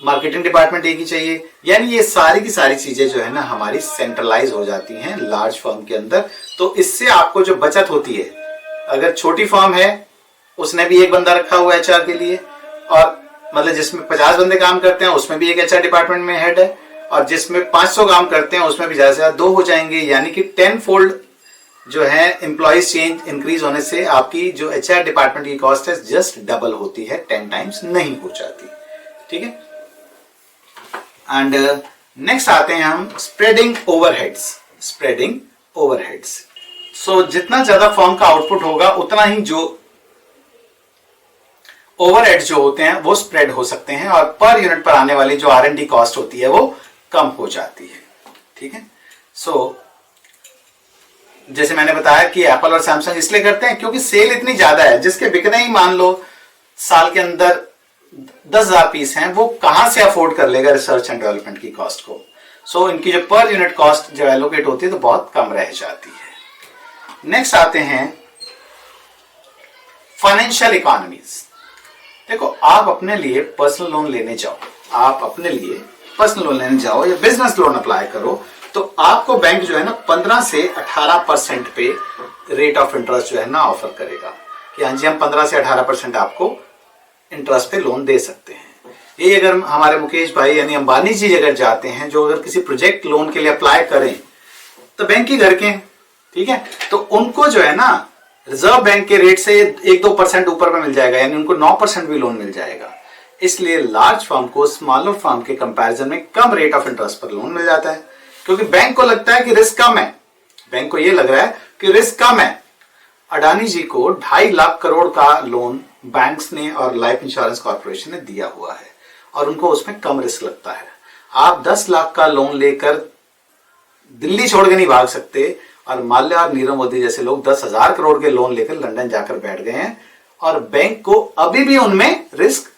मार्केटिंग डिपार्टमेंट एक ही चाहिए। यानी ये सारी की सारी चीजें जो है ना हमारी सेंट्रलाइज हो जाती हैं लार्ज फर्म के अंदर। तो इससे आपको जो बचत होती है, अगर छोटी फर्म है उसने भी एक बंदा रखा हुआ है HR के लिए, और मतलब जिसमें 50 बंदे काम करते हैं उसमें भी एक एचआर डिपार्टमेंट में हेड है, और जिसमें 500 काम करते हैं उसमें भी ज्यादा से ज्यादा 2 हो जाएंगे। यानी कि 10 फोल्ड जो है एम्प्लॉइज चेंज इंक्रीज होने से आपकी जो एचआर डिपार्टमेंट की कॉस्ट है जस्ट डबल होती है, 10 टाइम्स नहीं हो जाती। ठीक है। एंड नेक्स्ट आते हैं हम स्प्रेडिंग ओवरहेड्स। स्प्रेडिंग ओवरहेड्स, सो जितना ज्यादा फर्म का आउटपुट होगा उतना ही जो ओवरहेड जो होते हैं वो स्प्रेड हो सकते हैं, और पर यूनिट पर आने वाली जो R&D कॉस्ट होती है वो कम हो जाती है। ठीक है। सो जैसे मैंने बताया कि एप्पल और सैमसंग इसलिए करते हैं क्योंकि सेल इतनी ज्यादा है, जिसके बिकने ही मान लो साल के अंदर 10,000 पीस हैं, वो कहां से अफोर्ड कर लेगा रिसर्च एंड डेवलपमेंट की कॉस्ट को। सो इनकी जो पर यूनिट कॉस्ट जो एलोकेट होती है तो बहुत कम रह जाती है। नेक्स्ट आते हैं फाइनेंशियल इकोनॉमीज। देखो, आप अपने लिए पर्सनल लोन लेने जाओ, आप अपने लिए पर्सनल लोन लेने जाओ या बिजनेस लोन अप्लाई करो, तो आपको बैंक जो है ना 15 से 18% पे रेट ऑफ इंटरेस्ट जो है ना ऑफर करेगा कि हाँ जी हम 15 से 18% आपको इंटरेस्ट पे लोन दे सकते हैं। ये अगर हमारे मुकेश भाई यानी अंबानी जी अगर जाते हैं, जो अगर किसी प्रोजेक्ट लोन के लिए अप्लाई करें तो बैंक ही घर के हैं, ठीक है, तो उनको जो है ना रिजर्व बैंक के रेट से 1-2% ऊपर में मिल जाएगा, यानी उनको 9% भी लोन मिल जाएगा। इसलिए लार्ज फर्म को स्मॉलर फर्म के कंपैरिजन में कम रेट ऑफ इंटरेस्ट पर लोन मिल जाता है, क्योंकि बैंक को लगता है कि रिस्क कम है। बैंक को यह लग रहा है कि रिस्क कम है। अडानी जी को 2.5 लाख करोड़ का लोन बैंक्स ने और लाइफ इंश्योरेंस कॉर्पोरेशन ने दिया हुआ है, और उनको उसमें कम रिस्क लगता है। आप 10 लाख का लोन लेकर दिल्ली छोड़ के नहीं भाग सकते, और माल्या और नीरव मोदी जैसे लोग 10,000 करोड़ के लोन लेकर लंदन जाकर बैठ गए हैं, और बैंक को अभी भी उनमें रिस्क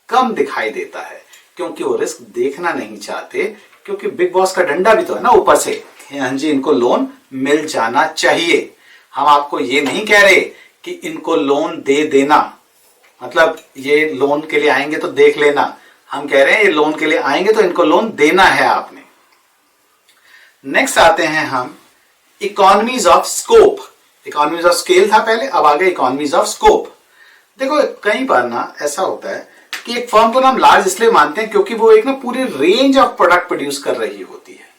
कम दिखाई देता है, क्योंकि वो रिस्क देखना नहीं चाहते, क्योंकि बिग बॉस का डंडा भी तो है ना ऊपर से, हाँ जी इनको लोन मिल जाना चाहिए। हम आपको ये नहीं कह रहे कि इनको लोन दे देना, मतलब ये लोन के लिए आएंगे तो देख लेना। हम कह रहे हैं ये लोन के लिए आएंगे तो इनको लोन देना है आपने। नेक्स्ट आते हैं हम economies of scope. Economies of scale था पहले, अब आगे इकोनॉमीज ऑफ स्कोप। देखो, कई बार ना ऐसा होता है कि एक फर्म को ना हम लार्ज इसलिए मानते हैं क्योंकि वो एक ना पूरी रेंज ऑफ प्रोडक्ट प्रोड्यूस कर रही होती है,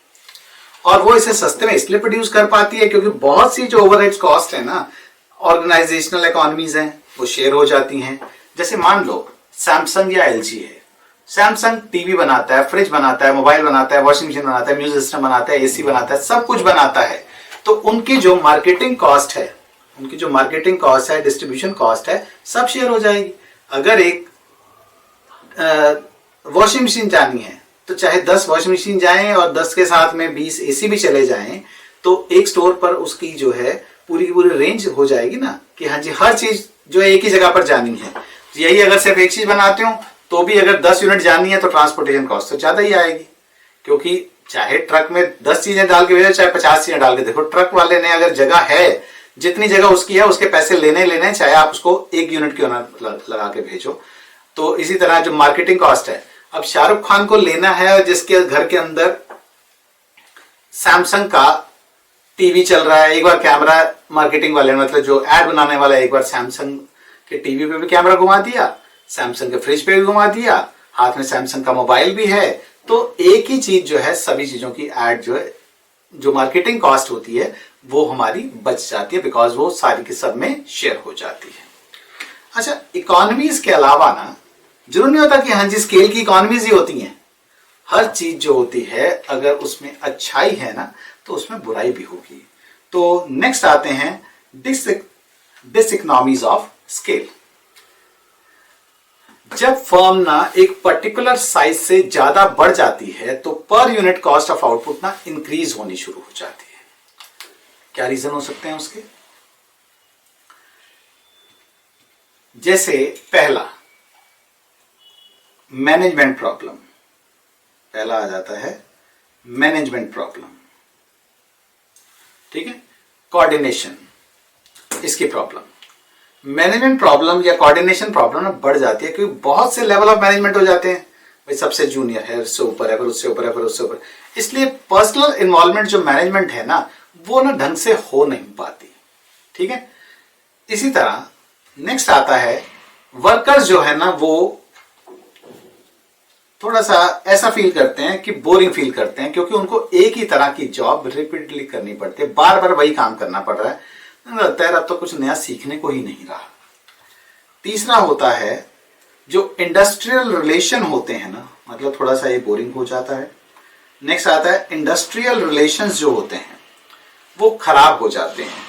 और वो इसे सस्ते में इसलिए प्रोड्यूस कर पाती है क्योंकि बहुत सी जो ओवरहेड कॉस्ट है ना, ऑर्गेनाइजेशनल इकोनॉमीज हैं, वो शेयर हो जाती हैं। जैसे मान लो सैमसंग या एलजी है, सैमसंग टीवी बनाता है, फ्रिज बनाता है, मोबाइल बनाता है, वॉशिंग मशीन बनाता है, म्यूजिक सिस्टम बनाता है, एसी बनाता है, सब कुछ बनाता है। तो उनकी जो मार्केटिंग कॉस्ट है, उनकी जो मार्केटिंग कॉस्ट है, डिस्ट्रीब्यूशन कॉस्ट है, सब शेयर हो जाएगी। अगर एक वॉशिंग मशीन जानी है तो चाहे 10 वॉशिंग मशीन जाएं और 10 के साथ में 20 एसी भी चले जाएं, तो एक स्टोर पर उसकी जो है पूरी की पूरी रेंज हो जाएगी ना, कि हाँ जी हर चीज जो है एक ही जगह पर जानी है। यही अगर सिर्फ एक चीज बनाते हो तो भी अगर 10 यूनिट जानी है तो ट्रांसपोर्टेशन कॉस्ट तो ज्यादा ही आएगी, क्योंकि चाहे ट्रक में 10 चीजें डाल के भेजो, चाहे 50 चीजें डाल के, देखो ट्रक वाले ने अगर जगह है, जितनी जगह उसकी है उसके पैसे लेने, चाहे आप उसको 1 यूनिट क्यों ना लगा के भेजो। तो इसी तरह जो मार्केटिंग कॉस्ट है, अब शाहरुख खान को लेना है जिसके घर के अंदर सैमसंग का टीवी चल रहा है, एक बार कैमरा मार्केटिंग वाले मतलब जो एड बनाने वाला है, एक बार सैमसंग के टीवी पे भी कैमरा घुमा दिया, सैमसंग के फ्रिज पे भी घुमा दिया, हाथ में सैमसंग का मोबाइल भी है, तो एक ही चीज जो है सभी चीजों की एड जो है, जो मार्केटिंग कॉस्ट होती है वो हमारी बच जाती है, बिकॉज वो सारी की सब में शेयर हो जाती है। अच्छा, इकोनॉमीज के अलावा ना जरूरी नहीं होता कि हाँ जी स्केल की इकोनॉमीज ही होती हैं। हर चीज जो होती है अगर उसमें अच्छाई है ना तो उसमें बुराई भी होगी। तो नेक्स्ट आते हैं डिसइकोनॉमीज ऑफ स्केल। जब फर्म ना एक पर्टिकुलर साइज से ज्यादा बढ़ जाती है तो per unit cost of output ना इंक्रीज होनी शुरू हो जाती है। क्या रीजन हो सकते हैं उसके? जैसे पहला मैनेजमेंट प्रॉब्लम, पहला आ जाता है मैनेजमेंट प्रॉब्लम, ठीक है, कोऑर्डिनेशन, इसकी प्रॉब्लम। मैनेजमेंट प्रॉब्लम या कोऑर्डिनेशन प्रॉब्लम ना बढ़ जाती है क्योंकि बहुत से लेवल ऑफ मैनेजमेंट हो जाते हैं, भाई सबसे जूनियर है, उससे ऊपर है, फिर उससे ऊपर है, फिर उससे ऊपर, इसलिए पर्सनल इन्वॉल्वमेंट जो मैनेजमेंट है ना वो ना ढंग से हो नहीं पाती, ठीक है। इसी तरह नेक्स्ट आता है वर्कर्स जो है ना वो थोड़ा सा ऐसा फील करते हैं कि बोरिंग फील करते हैं, क्योंकि उनको एक ही तरह की जॉब रिपीटली करनी पड़ती है, बार बार वही काम करना पड़ रहा है, लगता है अब तो कुछ नया सीखने को ही नहीं रहा। तीसरा होता है जो इंडस्ट्रियल रिलेशन होते हैं ना, मतलब थोड़ा सा ये बोरिंग हो जाता है। नेक्स्ट आता है इंडस्ट्रियल रिलेशंस जो होते हैं वो खराब हो जाते हैं,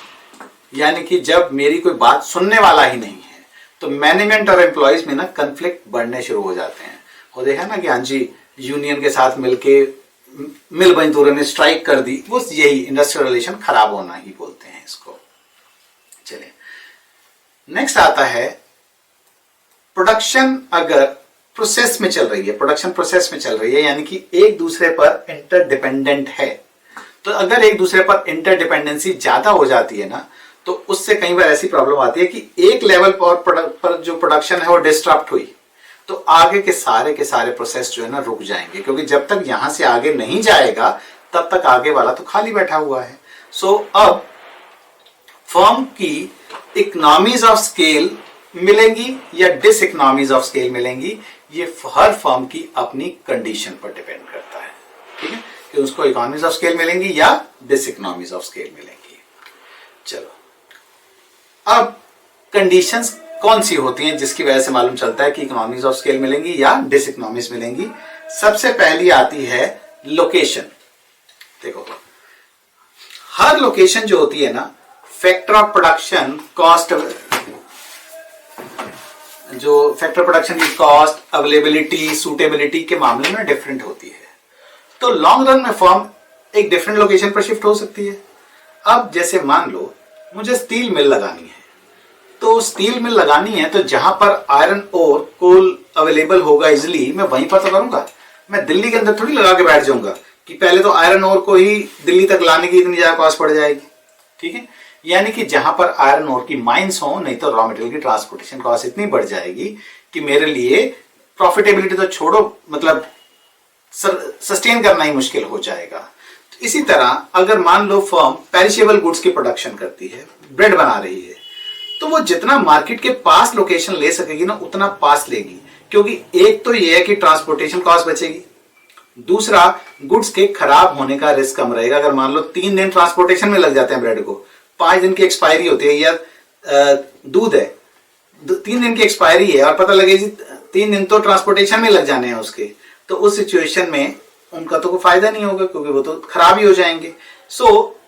यानी कि जब मेरी कोई बात सुनने वाला ही नहीं है तो मैनेजमेंट और एम्प्लॉयज में ना कन्फ्लिक्ट बढ़ने शुरू हो जाते हैं। वो देखा ना कि हाँ जी यूनियन के साथ मिलके मिल मजदूरों ने स्ट्राइक कर दी, वो यही इंडस्ट्रियल रिलेशन खराब होना ही बोलते हैं इसको। चलिए नेक्स्ट आता है प्रोडक्शन अगर प्रोसेस में चल रही है, प्रोडक्शन प्रोसेस में चल रही है यानी कि एक दूसरे पर इंटरडिपेंडेंट है, तो अगर एक दूसरे पर इंटरडिपेंडेंसी ज्यादा हो जाती है ना तो उससे कई बार ऐसी प्रॉब्लम आती है कि एक लेवल पर जो प्रोडक्शन है वो डिस्टर्ब हुई तो आगे के सारे प्रोसेस जो है ना रुक जाएंगे, क्योंकि जब तक यहां से आगे नहीं जाएगा तब तक आगे वाला तो खाली बैठा हुआ है। सो अब फर्म की इकोनॉमीज ऑफ स्केल मिलेंगी या डिस इकोनॉमीज ऑफ स्केल मिलेंगी, ये हर फर्म की अपनी कंडीशन पर डिपेंड करता है, ठीक है, कि उसको इकोनॉमीज ऑफ स्केल मिलेंगी या डिस इकोनॉमीज ऑफ स्केल मिलेंगी। चलो अब कंडीशंस कौन सी होती हैं जिसकी वजह से मालूम चलता है कि इकोनॉमीज ऑफ स्केल मिलेंगी या डिस इकोनॉमीज मिलेंगी। सबसे पहली आती है लोकेशन। देखो हर लोकेशन जो होती है ना फैक्टर ऑफ प्रोडक्शन कॉस्ट, जो फैक्टर प्रोडक्शन की कॉस्ट, अवेलेबिलिटी, सूटेबिलिटी के मामले में डिफरेंट होती है, तो लॉन्ग रन में फर्म एक डिफरेंट लोकेशन पर शिफ्ट हो सकती है। अब जैसे मान लो मुझे स्टील मिल लगानी है, तो स्टील मिल लगानी है तो जहां पर आयरन और कोल अवेलेबल होगा इजिली मैं वहीं पर तो करूंगा, मैं दिल्ली के अंदर थोड़ी लगा के बैठ जाऊंगा कि पहले तो आयरन और को ही दिल्ली तक लाने की इतनी ज्यादा कॉस्ट पड़ जाएगी, ठीक है। यानी कि जहां पर आयरन और की माइंस हो, नहीं तो रॉ मटेरियल की ट्रांसपोर्टेशन कॉस्ट इतनी बढ़ जाएगी कि मेरे लिए प्रॉफिटेबिलिटी तो छोड़ो, मतलब सस्टेन करना ही मुश्किल हो जाएगा। तो इसी तरह अगर मान लो फर्म पेरिशेबल गुड्स की प्रोडक्शन करती है, ब्रेड बना रही है, तो वो जितना मार्केट के पास लोकेशन ले सकेगी ना उतना पास लेगी, क्योंकि एक तो ये है कि ट्रांसपोर्टेशन कॉस्ट बचेगी, दूसरा गुड्स के खराब होने का रिस्क कम रहेगा। अगर मान लो 3 दिन ट्रांसपोर्टेशन में लग जाते हैं ब्रेड को, 5 दिन की एक्सपायरी होती है, या दूध है 3 दिन की एक्सपायरी है और पता लगे 3 दिन तो ट्रांसपोर्टेशन में लग जाने हैं उसके, तो उस सिचुएशन में उनका तो कोई फायदा नहीं होगा क्योंकि वो तो खराब ही हो जाएंगे। सो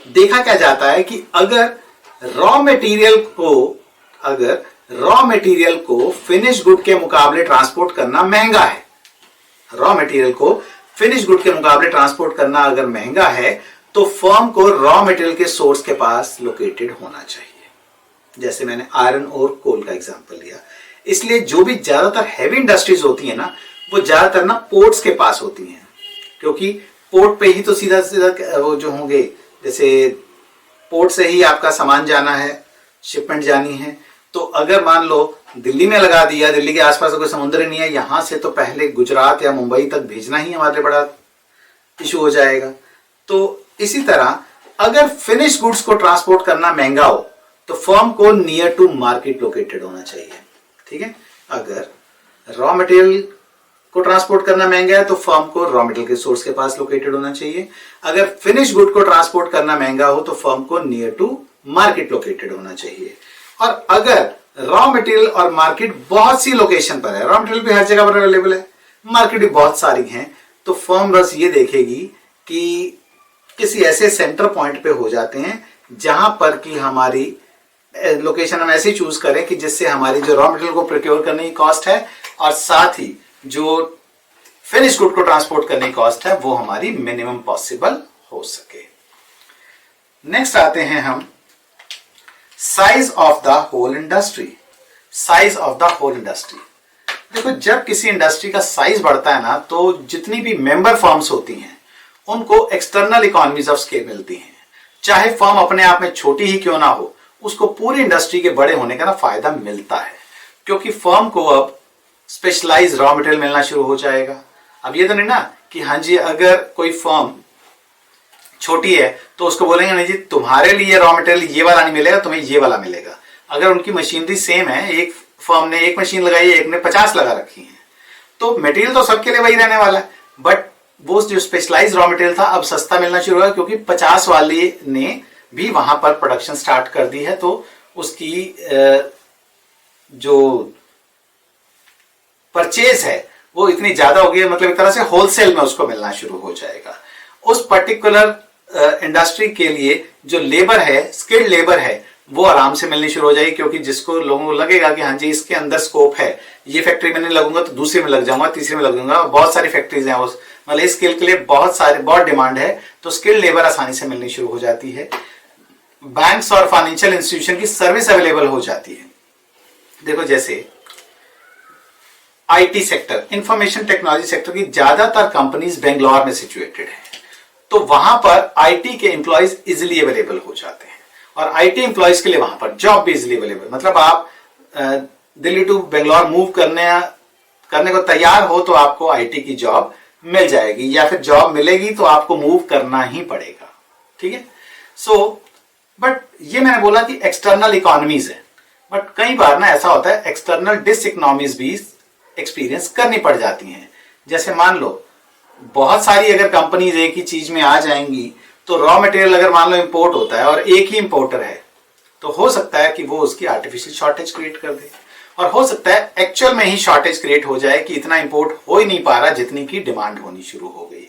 देखा क्या जाता है कि अगर रॉ मटेरियल को फिनिश गुड के मुकाबले ट्रांसपोर्ट करना महंगा है, रॉ मटेरियल को फिनिश गुड के मुकाबले ट्रांसपोर्ट करना अगर महंगा है तो फर्म को रॉ मटेरियल के सोर्स के पास लोकेटेड होना चाहिए। जैसे मैंने आयरन और कोल का एग्जांपल लिया, इसलिए जो भी ज्यादातर हैवी इंडस्ट्रीज होती है ना वो ज्यादातर ना पोर्ट्स के पास होती हैं, क्योंकि पोर्ट पे ही तो सीधा सीधा वो जो होंगे, जैसे पोर्ट से ही आपका सामान जाना है, शिपमेंट जानी है, तो अगर मान लो दिल्ली में लगा दिया, दिल्ली के आसपास कोई समुद्र नहीं है, यहां से तो पहले गुजरात या मुंबई तक भेजना ही हमारे लिए बड़ा इशू हो जाएगा। तो इसी तरह अगर फिनिश गुड्स को ट्रांसपोर्ट करना महंगा हो तो फर्म को नियर टू मार्केट लोकेटेड होना चाहिए, ठीक है। अगर रॉ मटेरियल को ट्रांसपोर्ट करना महंगा है तो फर्म को रॉ मटेरियल के सोर्स के पास लोकेटेड होना चाहिए। अगर फिनिश गुड को ट्रांसपोर्ट करना महंगा हो तो फर्म को नियर टू मार्केट लोकेटेड होना चाहिए। और अगर रॉ मटेरियल और मार्केट बहुत सी लोकेशन पर है, रॉ मटेरियल भी हर जगह पर अवेलेबल है, मार्केट भी बहुत सारी हैं, तो फर्म बस ये देखेगी कि किसी ऐसे सेंटर पॉइंट पे हो जाते हैं जहां पर कि हमारी लोकेशन हम ऐसी चूज करें कि जिससे हमारी जो रॉ मटेरियल को प्रोक्योर करने की कॉस्ट है और साथ ही जो फिनिश गुड को ट्रांसपोर्ट करने की कॉस्ट है वो हमारी मिनिमम पॉसिबल हो सके। नेक्स्ट आते हैं हम size of the whole industry. Size of the whole industry, देखो जब किसी इंडस्ट्री का साइज बढ़ता है ना तो जितनी भी मेंबर फर्म्स होती हैं उनको एक्सटर्नल इकोनॉमीज ऑफ स्केल मिलती हैं। चाहे फर्म अपने आप में छोटी ही क्यों ना हो, उसको पूरी इंडस्ट्री के बड़े होने का ना फायदा मिलता है, क्योंकि फर्म को अब स्पेशलाइज रॉ मटेरियल मिलना शुरू हो जाएगा। अब ये तो नहीं ना कि हाँ जी अगर कोई फर्म छोटी है तो उसको बोलेंगे नहीं जी तुम्हारे लिए रॉ मटेरियल ये वाला नहीं मिलेगा, तुम्हें ये वाला मिलेगा। अगर उनकी मशीनरी सेम है, एक फर्म ने एक मशीन लगाई है, एक ने 50 लगा रखी है, तो मटेरियल तो सबके लिए वही रहने वाला है, बट वो जो स्पेशलाइज रॉ मटेरियल था अब सस्ता मिलना शुरू हुआ, क्योंकि 50 वाले ने भी वहां पर प्रोडक्शन स्टार्ट कर दी है, तो उसकी जो परचेज है वो इतनी ज्यादा हो गई है, मतलब एक तरह से होलसेल में उसको मिलना शुरू हो जाएगा। उस पर्टिकुलर इंडस्ट्री के लिए जो लेबर है, स्किल्ड लेबर है, वो आराम से मिलनी शुरू हो जाएगी, क्योंकि जिसको लोगों को लगेगा कि हाँ जी इसके अंदर स्कोप है, ये फैक्ट्री में नहीं लगूंगा तो दूसरी में लग जाऊंगा, तीसरी में लग जाऊंगा, बहुत सारी फैक्ट्रीज हैं, उस मतलब इस स्किल के लिए बहुत डिमांड है, तो स्किल्ड लेबर आसानी से मिलनी शुरू हो जाती है। बैंक्स और फाइनेंशियल इंस्टीट्यूशन की सर्विस अवेलेबल हो जाती है। देखो जैसे IT sector, information technology sector की ज्यादातर कंपनीज बेंगलोर में सिचुएटेड है, तो वहां पर आईटी के एम्प्लॉयज इजिली अवेलेबल हो जाते हैं, और आईटी एम्प्लॉयज के लिए वहां पर जॉब भी इजिली अवेलेबल, मतलब आप दिल्ली टू बेंगलोर मूव करने को तैयार हो तो आपको आईटी की जॉब मिल जाएगी, या फिर जॉब मिलेगी तो आपको मूव करना ही पड़ेगा। ठीक है, सो बट ये मैंने बोला कि एक्सटर्नल इकोनॉमीज है, बट कई बार ना ऐसा होता है एक्सटर्नल डिसइकोनॉमीज भी एक्सपीरियंस करनी पड़ जाती हैं। जैसे मान लो बहुत सारी अगर कंपनीज एक ही चीज में आ जाएंगी, तो रॉ मटेरियल अगर मान लो इंपोर्ट होता है और एक ही इंपोर्टर है, तो हो सकता है कि वो उसकी आर्टिफिशियल शॉर्टेज क्रिएट कर दे, और हो सकता है एक्चुअल में ही शॉर्टेज क्रिएट हो जाए कि इतना इंपोर्ट हो ही नहीं पा रहा जितनी की डिमांड होनी शुरू हो गई।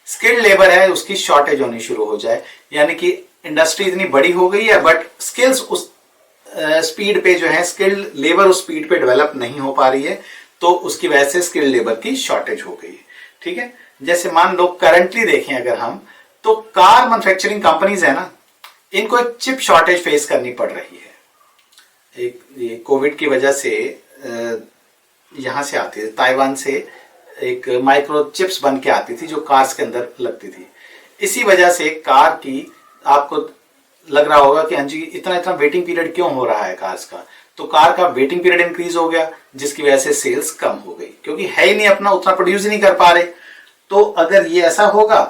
स्किल्ड लेबर है उसकी शॉर्टेज होनी शुरू हो जाए, यानी कि इंडस्ट्री इतनी बड़ी हो गई है बट स्किल्स उस स्पीड पे जो है, स्किल्ड लेबर उस स्पीड पे डेवलप नहीं हो पा रही है, तो उसकी वजह से स्किल्ड लेबर की शॉर्टेज हो गई। ठीक है, जैसे मान लो करंटली देखें अगर हम, तो कार मैन्युफैक्चरिंग कंपनीज है ना, इनको एक चिप शॉर्टेज फेस करनी पड़ रही है। एक ये कोविड की वजह से यहां से आती थी, ताइवान से एक माइक्रो चिप्स बन के आती थी जो कार्स के अंदर लगती थी। इसी वजह से कार की, आपको लग रहा होगा कि हाँ जी इतना वेटिंग पीरियड क्यों हो रहा है कार्स का, तो कार का वेटिंग पीरियड इंक्रीज हो गया, जिसकी वजह से सेल्स कम हो गई, क्योंकि है ही नहीं, अपना उतना प्रोड्यूस ही नहीं कर पा रहे। तो अगर ये ऐसा होगा,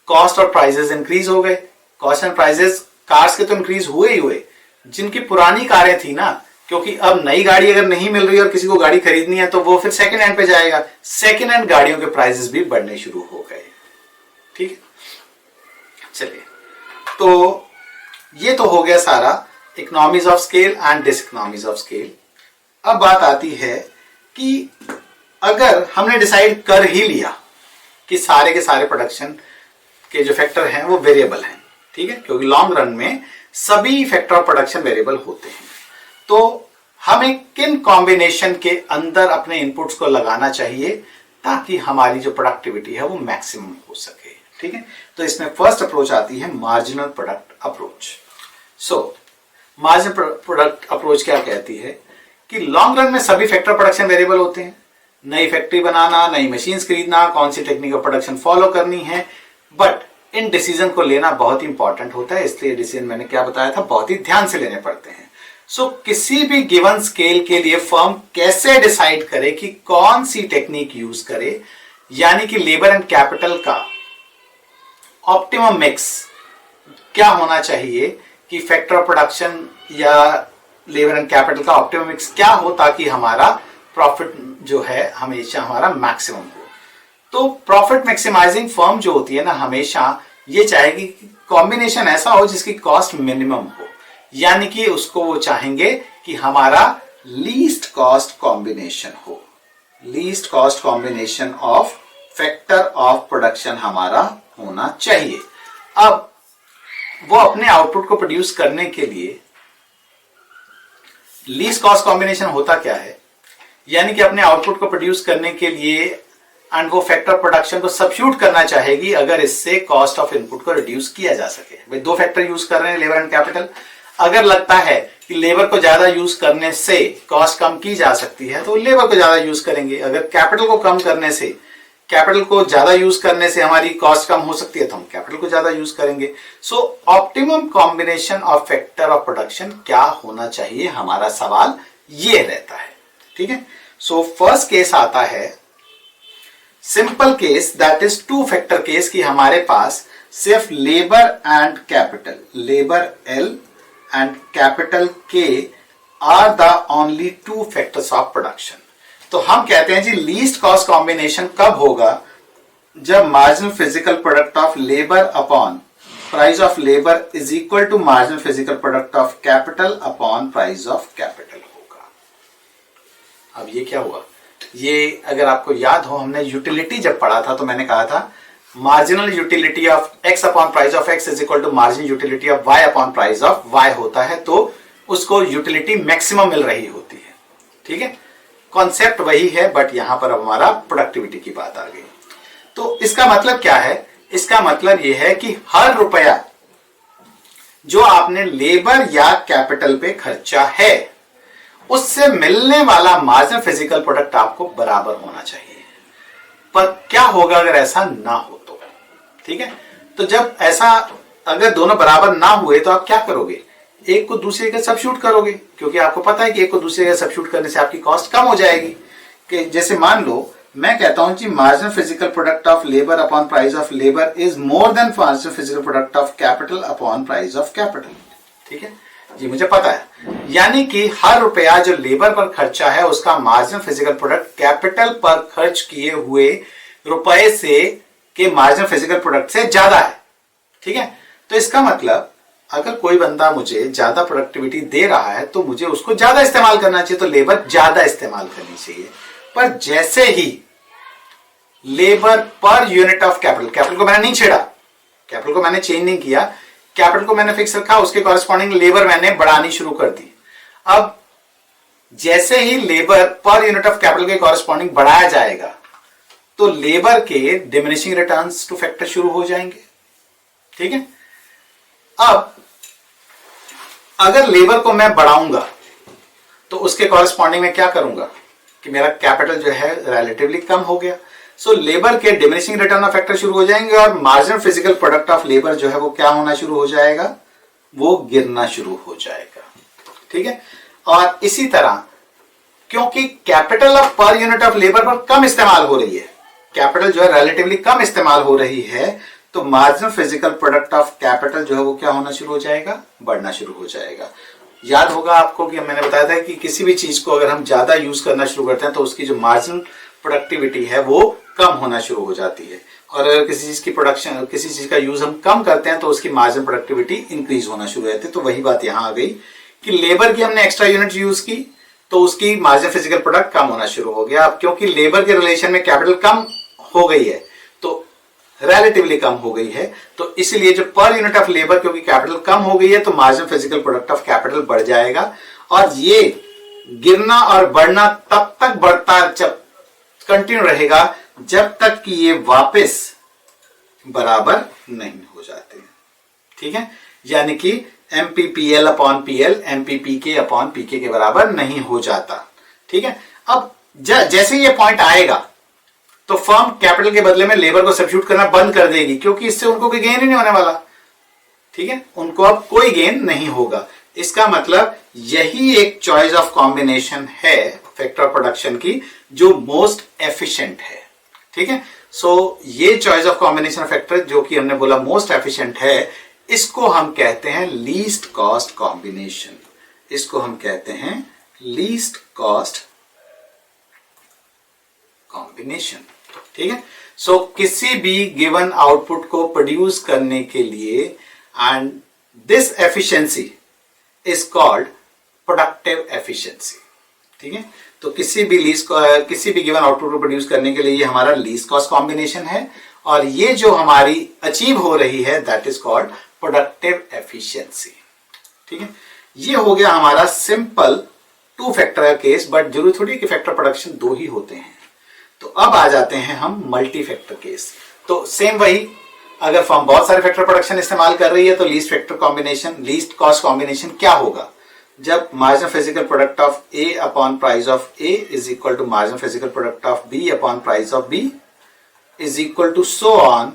कॉस्ट और प्राइसेस इंक्रीज हो गए, कॉस्ट एंड प्राइसेस कार्स के तो इंक्रीज हुए ही हुए, जिनकी पुरानी कारें थी ना, क्योंकि अब नई गाड़ी अगर नहीं मिल रही और किसी को गाड़ी खरीदनी है तो वो फिर सेकेंड हैंड पे जाएगा, सेकेंड हैंड गाड़ियों के प्राइसेस भी बढ़ने शुरू हो गए। ठीक है, चलिए, तो ये तो हो गया सारा economies of scale and diseconomies of scale. अब बात आती है कि अगर हमने डिसाइड कर ही लिया कि सारे के सारे प्रोडक्शन के जो फैक्टर हैं वो वेरिएबल हैं, ठीक है, क्योंकि लॉन्ग रन में सभी फैक्टर ऑफ प्रोडक्शन वेरिएबल होते हैं, तो हमें किन कॉम्बिनेशन के अंदर अपने इनपुट्स को लगाना चाहिए ताकि हमारी जो प्रोडक्टिविटी है वो मैक्सिमम हो सके। ठीक है, तो इसमें फर्स्ट अप्रोच आती है मार्जिनल प्रोडक्ट अप्रोच। सो मार्जिनल प्रोडक्ट अप्रोच क्या कहती है कि लॉन्ग रन में सभी फैक्टर प्रोडक्शन वेरिएबल होते हैं, नई फैक्ट्री बनाना, नई मशीन्स खरीदना, कौन सी टेक्निक ऑफ प्रोडक्शन फॉलो करनी है, बट इन डिसीजन को लेना बहुत इंपॉर्टेंट होता है, इसलिए डिसीजन मैंने क्या बताया था बहुत ही ध्यान से लेने पड़ते हैं। सो किसी भी गिवन स्केल के लिए फर्म कैसे डिसाइड करे कि कौन सी टेक्निक यूज करे, यानी कि लेबर एंड कैपिटल का ऑप्टिमम मिक्स क्या होना चाहिए, कि फैक्टर ऑफ प्रोडक्शन या लेबर एंड कैपिटल का ऑप्टिमम मिक्स क्या हो ताकि हमारा प्रॉफिट जो है हमेशा हमारा मैक्सिमम हो। तो प्रॉफिट मैक्सिमाइजिंग फर्म जो होती है ना, हमेशा ये चाहेगी कि कॉम्बिनेशन ऐसा हो जिसकी कॉस्ट मिनिमम हो, यानी कि उसको वो चाहेंगे कि हमारा लीस्ट कॉस्ट कॉम्बिनेशन हो, least cost combination of factor of production हमारा होना चाहिए। अब वो अपने आउटपुट को प्रोड्यूस करने के लिए लीस्ट कॉस्ट कॉम्बिनेशन होता क्या है, यानी कि अपने आउटपुट को प्रोड्यूस करने के लिए एंड वो फैक्टर प्रोडक्शन को सब्स्टिट्यूट करना चाहेगी अगर इससे कॉस्ट ऑफ इनपुट को रिड्यूस किया जा सके। भाई दो फैक्टर यूज कर रहे हैं, लेबर एंड कैपिटल, अगर लगता है कि लेबर को ज्यादा यूज करने से कॉस्ट कम की जा सकती है तो लेबर को ज्यादा यूज करेंगे, अगर कैपिटल को कम करने से, कैपिटल को ज्यादा यूज करने से हमारी कॉस्ट कम हो सकती है तो हम कैपिटल को ज्यादा यूज करेंगे। So optimum combination of factor of production क्या होना चाहिए, हमारा सवाल ये रहता है। ठीक है, सो फर्स्ट केस आता है simple case, that is two factor case, कि हमारे पास सिर्फ labour and capital, labour L and capital के are the only two factors of production. तो हम कहते हैं जी लीस्ट कॉस्ट कॉम्बिनेशन कब होगा, जब marginal physical product of labour upon price of labour is equal to marginal physical product of capital upon price of capital होगा। अब ये क्या हुआ, ये अगर आपको याद हो हमने यूटिलिटी जब पढ़ा था तो मैंने कहा था marginal utility of x upon price of x is equal to marginal utility of y upon price of y होता है, तो उसको यूटिलिटी मैक्सिमम मिल रही होती है। ठीक है, कॉन्सेप्ट वही है, बट यहां पर अब हमारा प्रोडक्टिविटी की बात आ गई। तो इसका मतलब क्या है, इसका मतलब यह है कि हर रुपया जो आपने लेबर या कैपिटल पे खर्चा है उससे मिलने वाला मार्जिनल फिजिकल प्रोडक्ट आपको बराबर होना चाहिए। पर क्या होगा अगर ऐसा ना हो तो, ठीक है, तो जब ऐसा अगर दोनों बराबर ना हुए तो आप क्या करोगे, एक को दूसरे का सब्स्टिट्यूट करोगे, क्योंकि आपको पता है कि एक को दूसरे का सब्स्टिट्यूट करने से आपकी कॉस्ट कम हो जाएगी। कि जैसे मान लो मैं कहता हूं कि marginal physical product of labour upon price of labour is more than marginal physical product of capital upon price of capital. ठीक है जी, मुझे पता है, यानी कि हर रुपया जो लेबर पर खर्चा है उसका मार्जिनल फिजिकल प्रोडक्ट कैपिटल पर खर्च किए हुए रुपए से के मार्जिनल फिजिकल प्रोडक्ट से ज्यादा है। ठीक है, तो इसका मतलब अगर कोई बंदा मुझे ज्यादा प्रोडक्टिविटी दे रहा है तो मुझे उसको ज्यादा इस्तेमाल करना चाहिए, तो लेबर ज्यादा इस्तेमाल करनी चाहिए। पर जैसे ही labour per unit of capital, capital को मैंने नहीं छेड़ा, कैपिटल को मैंने चेंज नहीं किया, कैपिटल को मैंने फिक्स रखा, उसके कॉरेस्पॉन्डिंग लेबर मैंने बढ़ानी शुरू कर दी। अब जैसे ही labour per unit of capital के कॉरेस्पॉन्डिंग बढ़ाया जाएगा तो लेबर के डिमिनिशिंग रिटर्न्स टू फैक्टर शुरू हो जाएंगे। ठीक है, अब अगर लेबर को मैं बढ़ाऊंगा तो उसके कॉरेस्पॉन्डिंग में क्या करूंगा कि मेरा कैपिटल जो है रिलेटिवली कम हो गया, सो लेबर के डिमिनिशिंग रिटर्न ऑफ फैक्टर शुरू हो जाएंगे और marginal physical product of labour जो है वो क्या होना शुरू हो जाएगा, वो गिरना शुरू हो जाएगा। ठीक है, और इसी तरह क्योंकि कैपिटल ऑफ पर यूनिट ऑफ लेबर पर कम इस्तेमाल हो रही है, कैपिटल जो है रिलेटिवली कम इस्तेमाल हो रही है, तो marginal physical product of capital जो है वो क्या होना शुरू हो जाएगा, बढ़ना शुरू हो जाएगा। याद होगा आपको कि मैंने बताया था कि किसी भी चीज को अगर हम ज्यादा यूज करना शुरू करते हैं तो उसकी जो मार्जिनल प्रोडक्टिविटी है वो कम होना शुरू हो जाती है, और अगर किसी चीज की प्रोडक्शन, किसी चीज का यूज हम कम करते हैं तो उसकी मार्जिनल प्रोडक्टिविटी इंक्रीज होना शुरू हो जाती है। तो वही बात यहां आ गई कि लेबर की हमने एक्स्ट्रा यूनिट यूज की तो उसकी मार्जिनल फिजिकल प्रोडक्ट कम होना शुरू हो गया। अब क्योंकि लेबर के रिलेशन में कैपिटल कम हो गई है तो रिलेटिवली कम हो गई है, तो इसलिए जो पर यूनिट ऑफ लेबर क्योंकि कैपिटल कम हो गई है तो marginal physical product of capital बढ़ जाएगा, और ये गिरना और बढ़ना तब तक बढ़ता जब कंटिन्यू रहेगा जब तक कि ये वापस बराबर नहीं हो जाते। ठीक है, यानी कि एमपीपीएल अपॉन पीएल एमपीपीके अपॉन पीके के बराबर नहीं हो जाता। ठीक है, अब जैसे ये पॉइंट आएगा तो फर्म कैपिटल के बदले में लेबर को सब्स्टिट्यूट करना बंद कर देगी, क्योंकि इससे उनको कोई गेन ही नहीं होने वाला। ठीक है, उनको अब कोई गेन नहीं होगा। इसका मतलब यही एक चॉइस ऑफ कॉम्बिनेशन है फैक्टर प्रोडक्शन की जो मोस्ट एफिशिएंट है। ठीक है, सो ये चॉइस ऑफ कॉम्बिनेशन फैक्टर जो कि हमने बोला मोस्ट एफिशिएंट है, इसको हम कहते हैं लीस्ट कॉस्ट कॉम्बिनेशन। इसको हम कहते हैं लीस्ट कॉस्ट कॉम्बिनेशन। ठीक है, सो किसी भी गिवन आउटपुट को प्रोड्यूस करने के लिए and this efficiency is called productive efficiency. ठीक है, तो किसी भी गिवन आउटपुट को प्रोड्यूस करने के लिए ये हमारा लीस्ट कॉस्ट कॉम्बिनेशन है, और ये जो हमारी अचीव हो रही है that is called productive efficiency. ठीक है, ये हो गया हमारा सिंपल टू फैक्टर का केस, बट जरूरी थोड़ी कि फैक्टर प्रोडक्शन दो ही होते हैं। तो अब आ जाते हैं हम मल्टी फैक्टर केस। तो सेम वही, अगर फर्म बहुत सारे फैक्टर प्रोडक्शन इस्तेमाल कर रही है तो least factor combination, least cost combination क्या होगा, जब marginal physical product of A upon price of A is equal to marginal physical product of B upon price of B is equal to so on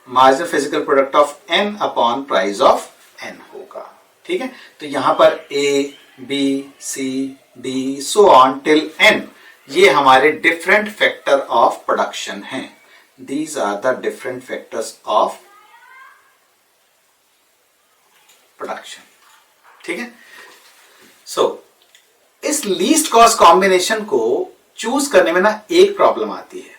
marginal physical product of N upon price of N होगा। ठीक है, तो यहां पर A B C D so on till N ये हमारे different factor of production हैं। These are the different factors of production. ठीक है, सो इस लीस्ट कॉस्ट कॉम्बिनेशन को चूज करने में ना एक प्रॉब्लम आती है,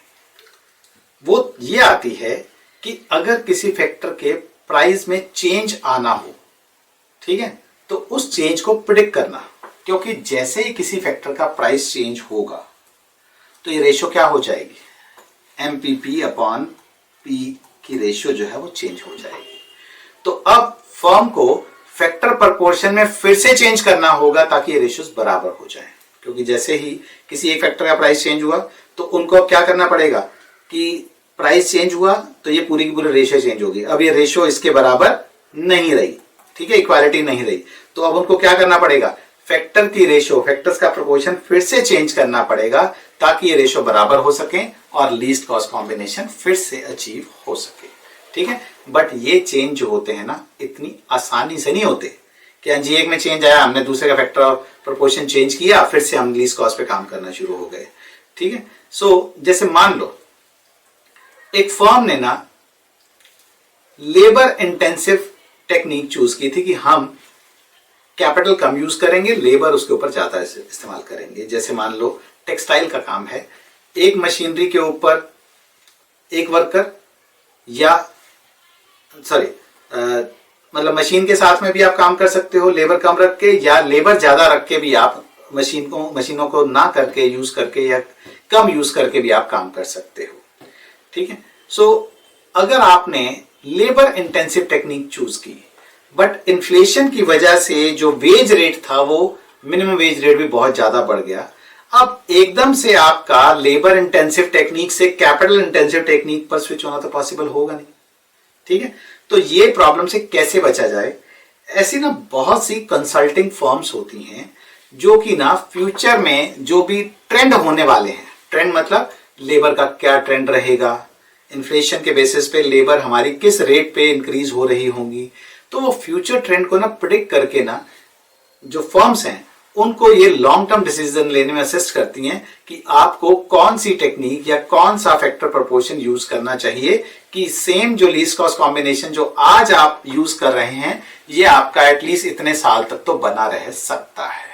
वो ये आती है कि अगर किसी फैक्टर के प्राइस में चेंज आना हो, ठीक है, तो उस चेंज को प्रिडिक्ट करना, क्योंकि जैसे ही किसी फैक्टर का प्राइस चेंज होगा तो ये रेशियो क्या हो जाएगी, MPP अपॉन P की रेशियो जो है वो चेंज हो जाएगी। तो अब फर्म को फैक्टर प्रोपोर्शन में फिर से चेंज करना होगा ताकि ये रेशियोज बराबर हो जाए, क्योंकि जैसे ही किसी एक फैक्टर का प्राइस चेंज हुआ तो उनको क्या करना पड़ेगा कि प्राइस चेंज हुआ तो ये पूरी की पूरी रेशियो चेंज होगी। अब ये रेशियो इसके बराबर नहीं रही, ठीक है, इक्वालिटी नहीं रही, तो अब उनको क्या करना पड़ेगा, फैक्टर की रेशियो, फैक्टर्स का प्रोपोर्शन फिर से चेंज करना पड़ेगा ताकि ये रेशियो बराबर हो सके और लीस्ट कॉस्ट कॉम्बिनेशन फिर से अचीव हो सके, ठीक है। बट ये चेंज जो होते हैं ना इतनी आसानी से नहीं होते कि हाँ जी एक में चेंज आया, हमने दूसरे का फैक्टर प्रोपोर्शन चेंज किया, फिर से हम लीस्ट कॉस्ट पे काम करना शुरू हो गए, ठीक है। सो जैसे मान लो एक फर्म ने ना लेबर इंटेंसिव टेक्निक चूज की थी कि हम कैपिटल कम यूज करेंगे, लेबर उसके ऊपर ज्यादा इस्तेमाल करेंगे। जैसे मान लो टेक्सटाइल का काम है, एक मशीनरी के ऊपर एक वर्कर या सॉरी मतलब मशीन के साथ में भी आप काम कर सकते हो लेबर कम रख के, या लेबर ज्यादा रख के भी आप मशीनों को ना करके यूज करके या कम यूज करके भी आप काम कर सकते हो, ठीक है। सो अगर आपने लेबर इंटेंसिव टेक्निक चूज की बट इन्फ्लेशन की वजह से जो वेज रेट था वो मिनिमम वेज रेट भी बहुत ज्यादा बढ़ गया, अब एकदम से आपका लेबर इंटेंसिव टेक्निक से कैपिटल इंटेंसिव टेक्निक पर स्विच होना तो पॉसिबल होगा नहीं, ठीक है। तो ये प्रॉब्लम से कैसे बचा जाए, ऐसी ना बहुत सी कंसल्टिंग फर्म्स होती हैं जो कि ना फ्यूचर में जो भी ट्रेंड होने वाले हैं, ट्रेंड मतलब लेबर का क्या ट्रेंड रहेगा, इन्फ्लेशन के बेसिस पे लेबर हमारी किस रेट पे इंक्रीज हो रही होंगी, तो वो फ्यूचर ट्रेंड को ना प्रिडिक्ट करके ना जो फर्म्स हैं उनको ये लॉन्ग टर्म डिसीजन लेने में असिस्ट करती हैं कि आपको कौन सी टेक्निक या कौन सा फैक्टर प्रोपोर्शन यूज करना चाहिए कि सेम जो लीस्ट कॉस्ट कॉम्बिनेशन जो आज आप यूज कर रहे हैं ये आपका एटलीस्ट इतने साल तक तो बना रह सकता है,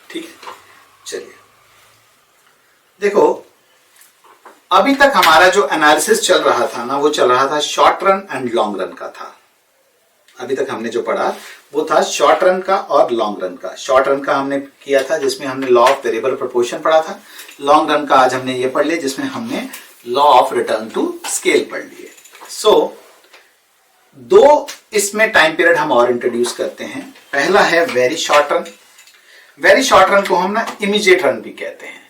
ठीक है। चलिए देखो, अभी तक हमारा जो एनालिसिस चल रहा था ना वो चल रहा था short run and long run का था। अभी तक हमने जो पढ़ा वो था शॉर्ट रन का और लॉन्ग रन का। शॉर्ट रन का हमने किया था जिसमें हमने लॉ ऑफ वेरिएबल प्रोपोर्शन पढ़ा था। लॉन्ग रन का आज हमने ये पढ़ लिया जिसमें हमने law of return to scale पढ़ लिए। सो दो इसमें टाइम पीरियड हम और इंट्रोड्यूस करते हैं। पहला है very short run. Very short run को हम ना इमीडिएट रन भी कहते हैं।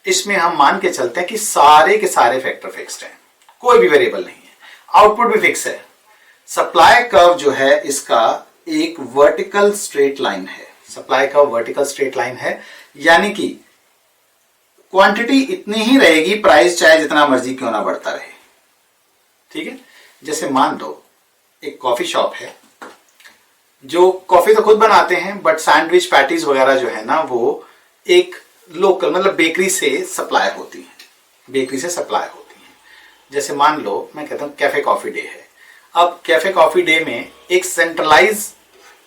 इसमें हम मान के चलते हैं कि सारे के सारे फैक्टर फिक्स्ड हैं, कोई भी वेरिएबल नहीं है, आउटपुट भी फिक्स है। सप्लाई कर्व जो है इसका एक वर्टिकल स्ट्रेट लाइन है। Supply curve vertical straight line है, यानी कि क्वांटिटी इतनी ही रहेगी, प्राइस चाहे जितना मर्जी क्यों ना बढ़ता रहे, ठीक है। जैसे मान लो एक कॉफी शॉप है जो कॉफी तो खुद बनाते हैं बट सैंडविच पैटीज वगैरह जो है ना वो एक लोकल मतलब बेकरी से सप्लाई होती है, बेकरी से सप्लाई होती है। जैसे मान लो मैं कहता हूं कैफे कॉफी डे है। अब कैफे कॉफी डे में एक सेंट्रलाइज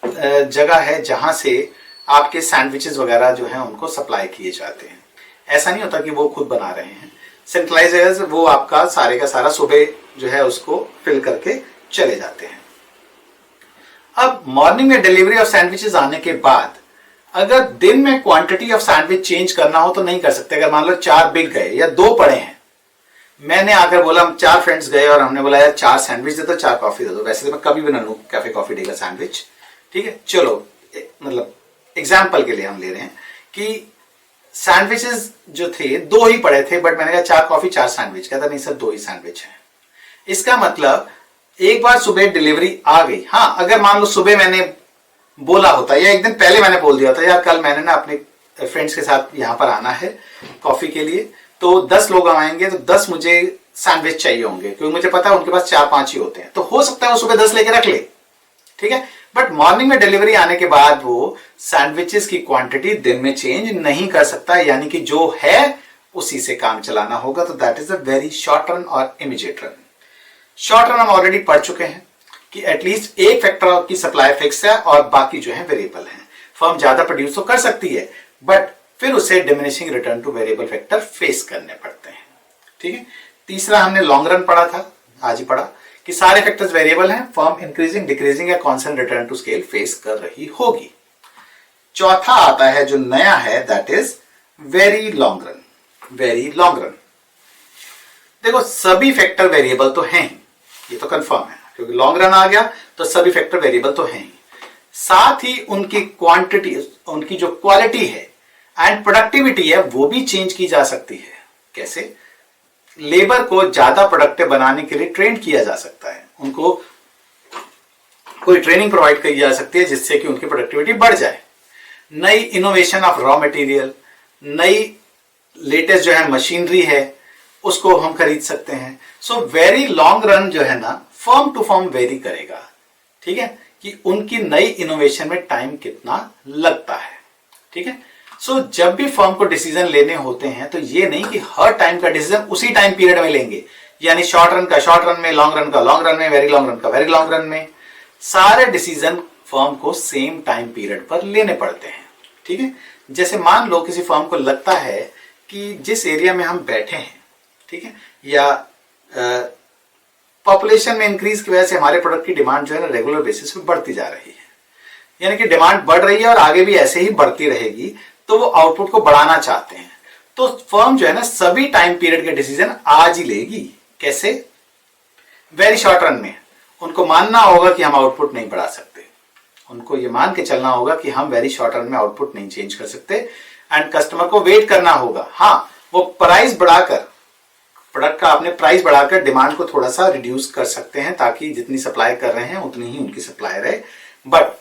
जगह है जहां से आपके सैंडविचेस वगैरह जो है उनको सप्लाई किए जाते हैं। ऐसा नहीं होता कि वो खुद बना रहे हैं, सेंट्रलाइज जगह से वो आपका सारे का सारा सुबह जो है उसको फिल करके चले जाते हैं। अब मॉर्निंग में डिलीवरी ऑफ सैंडविचेस आने के बाद अगर दिन में क्वांटिटी ऑफ सैंडविच चेंज करना हो तो नहीं कर सकते। अगर मान लो 4 बिक गए या 2 पड़े हैं, मैंने आकर बोला, हम 4 फ्रेंड्स गए और हमने बोला यार 4 सैंडविच दे दो, 4 कॉफी दे दो। वैसे तो मैं कभी भी ना लूं कैफे कॉफी डे का सैंडविच, ठीक है। चलो मतलब एग्जाम्पल के लिए हम ले रहे हैं कि सैंडविचेस जो थे 2 ही पड़े थे बट मैंने कहा 4 कॉफी 4 सैंडविच। कहता नहीं सर 2 ही सैंडविच है। इसका मतलब एक बार सुबह डिलीवरी आ गई। हाँ, अगर मान लो सुबह मैंने बोला होता या एक दिन पहले मैंने बोल दिया था यार कल मैंने ना अपने फ्रेंड्स के साथ यहां पर आना है कॉफी के लिए, तो 10 लोग आएंगे तो 10 मुझे सैंडविच चाहिए होंगे, क्योंकि मुझे पता है उनके पास 4-5 ही होते हैं। तो हो सकता है वो सुबह 10 लेके रख ले, ठीक है। बट मॉर्निंग में डिलीवरी आने के बाद वो सैंडविचेस की क्वांटिटी दिन में चेंज नहीं कर सकता, यानी कि जो है उसी से काम चलाना होगा। तो that is a very short run और इमीडिएट रन। शॉर्ट रन हम ऑलरेडी पढ़ चुके हैं कि एटलीस्ट एक फैक्टर की सप्लाई फिक्स है और बाकी जो है वेरिएबल है। फर्म ज्यादा प्रोड्यूस तो कर सकती है बट फिर उसे diminishing return to variable factor face करने पड़ते हैं। ठीक है। तीसरा हमने लॉन्ग रन पढ़ा था, आज ही पढ़ा, कि सारे फैक्टर्स वेरिएबल हैं, फर्म इंक्रीजिंग डिक्रीजिंग या constant return to scale face कर रही होगी। चौथा आता है जो नया है, that is very long run. Very long run, देखो सभी फैक्टर वेरिएबल तो हैं ही, ये तो कंफर्म है, क्योंकि लॉन्ग रन आ गया तो सभी फैक्टर वेरिएबल तो हैं ही। साथ ही उनकी क्वांटिटी, उनकी जो क्वालिटी है एंड प्रोडक्टिविटी है वो भी चेंज की जा सकती है। कैसे? लेबर को ज्यादा प्रोडक्टिव बनाने के लिए ट्रेन किया जा सकता है, उनको कोई ट्रेनिंग प्रोवाइड की जा सकती है जिससे कि उनकी प्रोडक्टिविटी बढ़ जाए। नई इनोवेशन ऑफ रॉ मटेरियल, नई लेटेस्ट जो है मशीनरी है उसको हम खरीद सकते हैं। सो वेरी लॉन्ग रन जो है ना फर्म टू फर्म वेरी करेगा। ठीक है, कि उनकी नई इनोवेशन में टाइम कितना लगता है। ठीक है। सो जब भी फर्म को डिसीजन लेने होते हैं तो ये नहीं कि हर टाइम का डिसीजन उसी टाइम पीरियड में लेंगे, यानी शॉर्ट रन का शॉर्ट रन में, लॉन्ग रन का लॉन्ग रन में, वेरी लॉन्ग रन का वेरी लॉन्ग रन में। सारे डिसीजन फर्म को सेम टाइम पीरियड पर लेने पड़ते हैं। ठीक है। जैसे मान लो किसी फर्म को लगता है कि जिस एरिया में हम बैठे हैं, ठीक है, या पॉपुलेशन में इंक्रीज की वजह से हमारे प्रोडक्ट की डिमांड जो है ना रेगुलर बेसिस पे बढ़ती जा रही है, यानी कि डिमांड बढ़ रही है और आगे भी ऐसे ही बढ़ती रहेगी, तो वो आउटपुट को बढ़ाना चाहते हैं। तो फर्म जो है ना सभी टाइम पीरियड के डिसीजन आज ही लेगी। कैसे? वेरी शॉर्ट रन में उनको मानना होगा कि हम आउटपुट नहीं बढ़ा सकते, उनको ये मान के चलना होगा कि हम वेरी शॉर्ट रन में आउटपुट नहीं चेंज कर सकते, एंड कस्टमर को वेट करना होगा। हाँ, वो प्राइस बढ़ाकर, प्रोडक्ट का आपने प्राइस बढ़ाकर डिमांड को थोड़ा सा रिड्यूस कर सकते हैं ताकि जितनी सप्लाई कर रहे हैं उतनी ही उनकी सप्लाई रहे, बट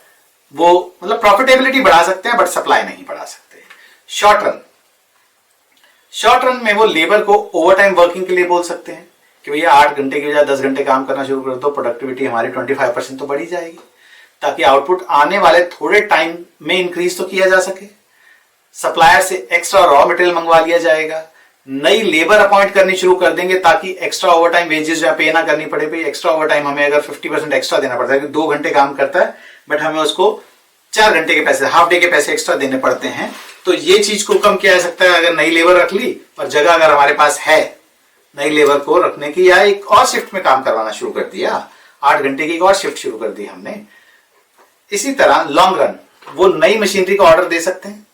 वो मतलब प्रॉफिटेबिलिटी बढ़ा सकते हैं बट सप्लाई नहीं बढ़ा सकते। शॉर्ट रन, शॉर्ट रन में वो लेबर को ओवर टाइम वर्किंग के लिए बोल सकते हैं कि भैया 8 घंटे की बजाय 10 घंटे काम करना शुरू कर दो, प्रोडक्टिविटी हमारी 25% तो बढ़ी जाएगी, ताकि आउटपुट आने वाले थोड़े टाइम में इंक्रीज तो किया जा सके। सप्लायर से एक्स्ट्रा रॉ मटेरियल मंगवा लिया जाएगा, नई लेबर अपॉइंट करनी शुरू कर देंगे ताकि एक्स्ट्रा ओवर टाइम वेजेस जो पे ना करनी पड़े। भाई एक्स्ट्रा ओवर टाइम हमें अगर 50% एक्स्ट्रा देना पड़ता है, 2 घंटे काम करता है बट हमें उसको 4 घंटे के पैसे, हाफ डे के पैसे एक्स्ट्रा देने पड़ते हैं, तो ये चीज को कम किया जा सकता है अगर नई लेबर रख ली, और जगह अगर हमारे पास है नई लेबर को रखने की, या एक और शिफ्ट में काम करवाना शुरू कर दिया, 8 घंटे की एक और शिफ्ट शुरू कर दी हमने। इसी तरह लॉन्ग रन, वो नई मशीनरी का ऑर्डर दे सकते हैं,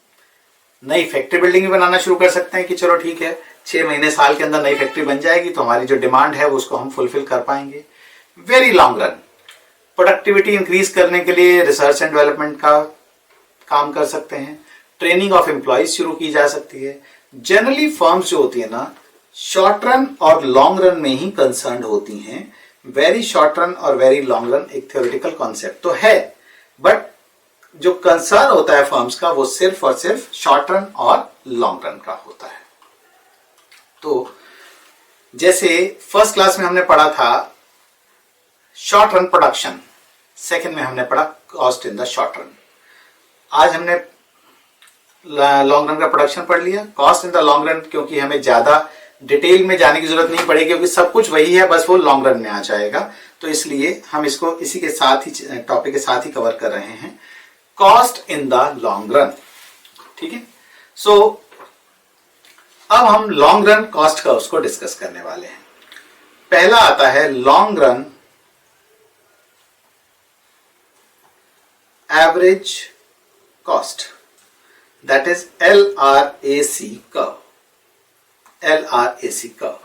नई फैक्ट्री बिल्डिंग भी बनाना शुरू कर सकते हैं कि चलो ठीक है 6 महीने साल के अंदर नई फैक्ट्री बन जाएगी तो हमारी जो डिमांड है वो उसको हम फुलफिल कर पाएंगे। Very long run, productivity increase करने के लिए रिसर्च एंड डेवलपमेंट का काम कर सकते हैं, ट्रेनिंग ऑफ एम्प्लॉइज शुरू की जा सकती है। जनरली फर्म्स जो होती है ना शॉर्ट रन और लॉन्ग रन में ही कंसर्न होती हैं। वेरी शॉर्ट रन और वेरी लॉन्ग रन एक थ्योरेटिकल कॉन्सेप्ट तो है, बट जो कंसर्न होता है फर्म्स का वो सिर्फ और सिर्फ शॉर्ट रन और लॉन्ग रन का होता है। तो जैसे फर्स्ट क्लास में हमने पढ़ा था शॉर्ट रन प्रोडक्शन, सेकंड में हमने पढ़ा cost in the short run, आज हमने लॉन्ग रन का प्रोडक्शन पढ़ लिया। Cost in the long run क्योंकि हमें ज्यादा डिटेल में जाने की जरूरत नहीं पड़ेगी क्योंकि सब कुछ वही है, बस वो लॉन्ग रन में आ जाएगा, तो इसलिए हम इसको इसी के साथ ही टॉपिक के साथ ही कवर कर रहे हैं, cost in the long run. ठीक है। सो अब हम लॉन्ग रन कॉस्ट कर्व्स को डिस्कस करने वाले हैं। पहला आता है long run average cost, that is LRAC curve. LRAC curve,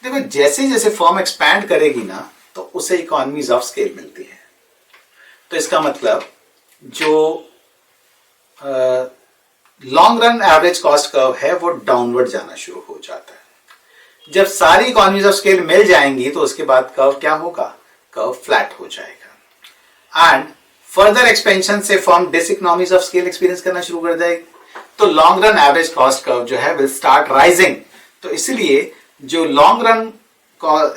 देखो जैसे जैसे फर्म एक्सपैंड करेगी ना तो उसे इकोनॉमीज ऑफ स्केल मिलती है। तो इसका मतलब जो long run average cost curve है वो डाउनवर्ड जाना शुरू हो जाता है। जब सारी इकोनॉमीज ऑफ स्केल मिल जाएंगी तो उसके बाद कर्व क्या होगा, कर्व फ्लैट हो जाएगा, एंड फर्दर एक्सपेंशन से फर्म डिसइकोनॉमीज ऑफ स्केल एक्सपीरियंस करना शुरू कर देगी, तो long run average cost curve जो है विल स्टार्ट राइजिंग। तो इसलिए जो long run